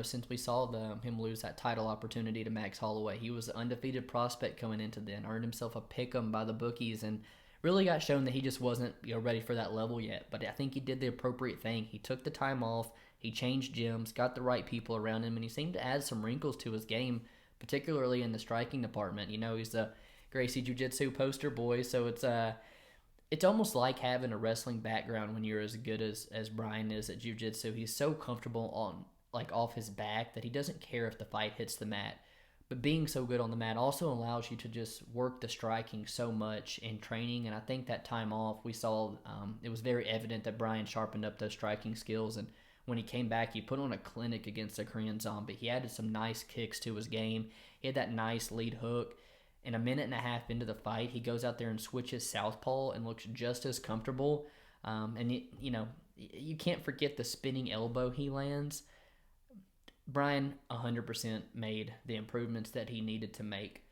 since we saw him lose that title opportunity to Max Holloway. He was an undefeated prospect coming into then, earned himself a pick'em by the bookies, and really got shown that he just wasn't ready for that level yet. But I think he did the appropriate thing. He took the time off, he changed gyms, got the right people around him, and he seemed to add some wrinkles to his game, particularly in the striking department. He's the Gracie Jiu-Jitsu poster boy, so it's almost like having a wrestling background when you're as good as Brian is at Jiu-Jitsu. He's so comfortable off his back that he doesn't care if the fight hits the mat. But being so good on the mat also allows you to just work the striking so much in training. And I think that time off, we saw it was very evident that Brian sharpened up those striking skills. And when he came back, he put on a clinic against the Korean Zombie. He added some nice kicks to his game. He had that nice lead hook. And a minute and a half into the fight, he goes out there and switches southpaw and looks just as comfortable. You can't forget the spinning elbow he lands. Brian 100% made the improvements that he needed to make.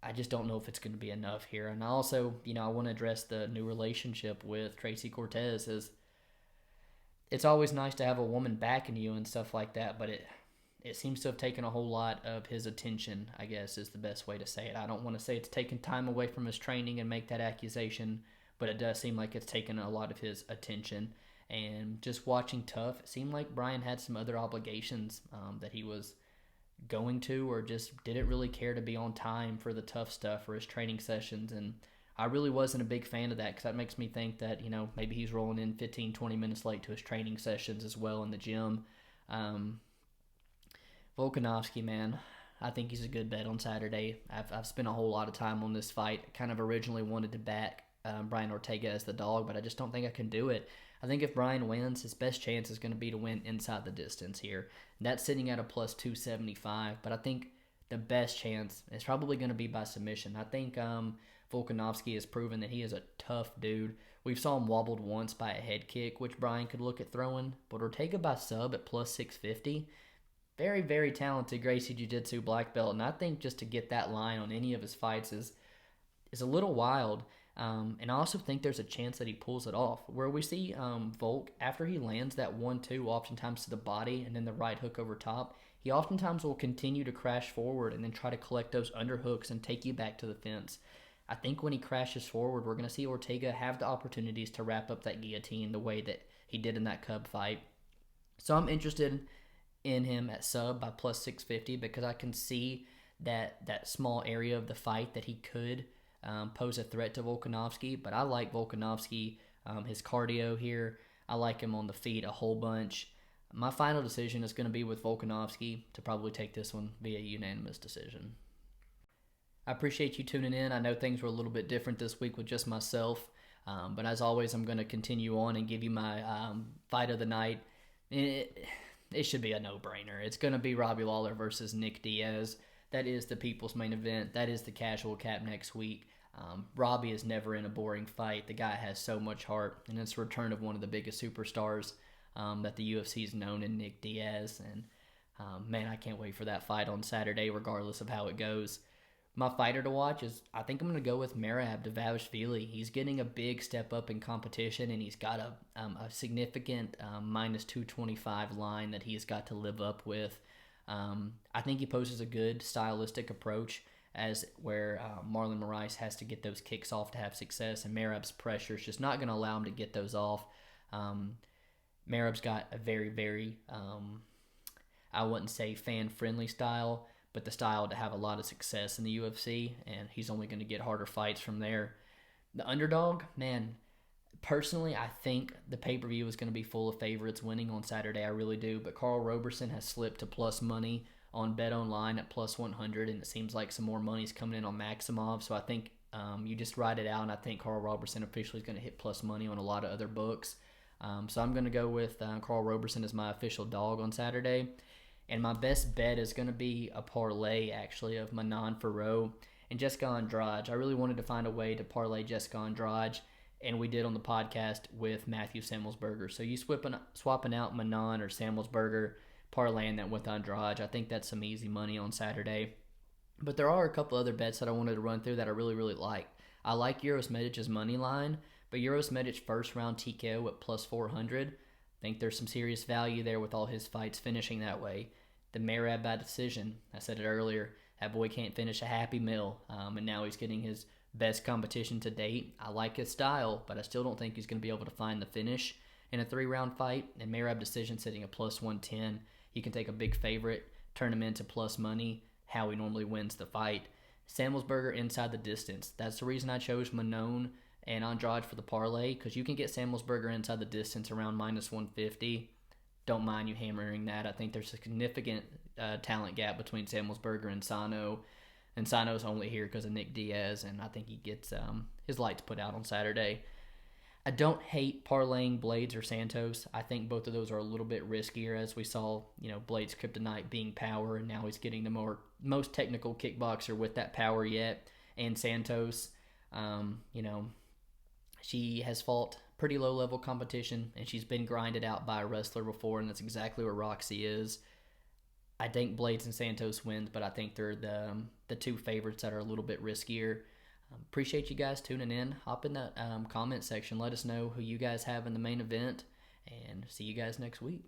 I just don't know if it's going to be enough here. And I also, I want to address the new relationship with Tracy Cortez. It's always nice to have a woman backing you and stuff like that, but it seems to have taken a whole lot of his attention, I guess is the best way to say it. I don't want to say it's taken time away from his training and make that accusation, but it does seem like it's taken a lot of his attention. And just watching Tough, it seemed like Brian had some other obligations that he was going to, or just didn't really care to be on time for the Tough stuff or his training sessions. And I really wasn't a big fan of that, because that makes me think that, maybe he's rolling in 15, 20 minutes late to his training sessions as well in the gym. Volkanovski, man, I think he's a good bet on Saturday. I've spent a whole lot of time on this fight. I kind of originally wanted to back Brian Ortega as the dog, but I just don't think I can do it. I think if Brian wins, his best chance is going to be to win inside the distance here. That's sitting at a plus 275, but I think the best chance is probably going to be by submission. I think Volkanovski has proven that he is a tough dude. We've saw him wobbled once by a head kick, which Brian could look at throwing, but Ortega by sub at plus 650, very, very talented Gracie Jiu-Jitsu black belt, and I think just to get that line on any of his fights is a little wild. And I also think there's a chance that he pulls it off. Where we see Volk, after he lands that 1-2, oftentimes to the body and then the right hook over top, he oftentimes will continue to crash forward and then try to collect those underhooks and take you back to the fence. I think when he crashes forward, we're going to see Ortega have the opportunities to wrap up that guillotine the way that he did in that Cub fight. So I'm interested in him at sub by plus 650 because I can see that small area of the fight that he could pose a threat to Volkanovski, but I like Volkanovski, his cardio here. I like him on the feet a whole bunch. My final decision is going to be with Volkanovski to probably take this one via unanimous decision. I appreciate you tuning in. I know things were a little bit different this week with just myself. But as always, I'm going to continue on and give you my fight of the night. It should be a no-brainer. It's going to be Robbie Lawler versus Nick Diaz. That is the people's main event. That is the casual cap next week. Robbie is never in a boring fight. The guy has so much heart, and it's the return of one of the biggest superstars that the UFC's known in Nick Diaz. And man, I can't wait for that fight on Saturday, regardless of how it goes. My fighter to watch is, I think I'm going to go with Merab Dvalishvili. He's getting a big step up in competition, and he's got a significant minus 225 line that he's got to live up with. I think he poses a good stylistic approach as where Marlon Moraes has to get those kicks off to have success, and Merab's pressure is just not going to allow him to get those off. Merab's got a very, very, I wouldn't say fan-friendly style, but the style to have a lot of success in the UFC, and he's only going to get harder fights from there. The underdog, man, personally, I think the pay-per-view is going to be full of favorites winning on Saturday. I really do, but Karl Roberson has slipped to plus money on BetOnline at plus 100, and it seems like some more money's coming in on Maximov, so I think you just ride it out, and I think Karl Roberson officially is going to hit plus money on a lot of other books. So I'm going to go with Karl Roberson as my official dog on Saturday. And my best bet is going to be a parlay, actually, of Manon Fiorot and Jessica Andrade. I really wanted to find a way to parlay Jessica Andrade, and we did on the podcast with Matthew Semelsberger. So you swapping out Manon or Semelsberger, parlaying that with Andrade. I think that's some easy money on Saturday. But there are a couple other bets that I wanted to run through that I really, really like. I like Uroš Medic's money line, but Uroš Medić first round TKO at plus 400. I think there's some serious value there with all his fights finishing that way. The Merab by decision, I said it earlier, that boy can't finish a happy meal, and now he's getting his best competition to date. I like his style, but I still don't think he's going to be able to find the finish in a 3-round fight. And Merab decision sitting at plus 110. You can take a big favorite, turn him into plus money, how he normally wins the fight. Semelsberger inside the distance. That's the reason I chose Manon and Andrade for the parlay, because you can get Semelsberger inside the distance around minus 150. Don't mind you hammering that. I think there's a significant talent gap between Semelsberger and Sano. And Sano's only here because of Nick Diaz, and I think he gets his lights put out on Saturday. I don't hate parlaying Blades or Santos. I think both of those are a little bit riskier, as we saw, Blades' kryptonite being power, and now he's getting the most technical kickboxer with that power yet. And Santos, she has fought pretty low-level competition, and she's been grinded out by a wrestler before, and that's exactly where Roxy is. I think Blades and Santos wins, but I think they're the two favorites that are a little bit riskier. Appreciate you guys tuning in. Hop in that comment section. Let us know who you guys have in the main event, and see you guys next week.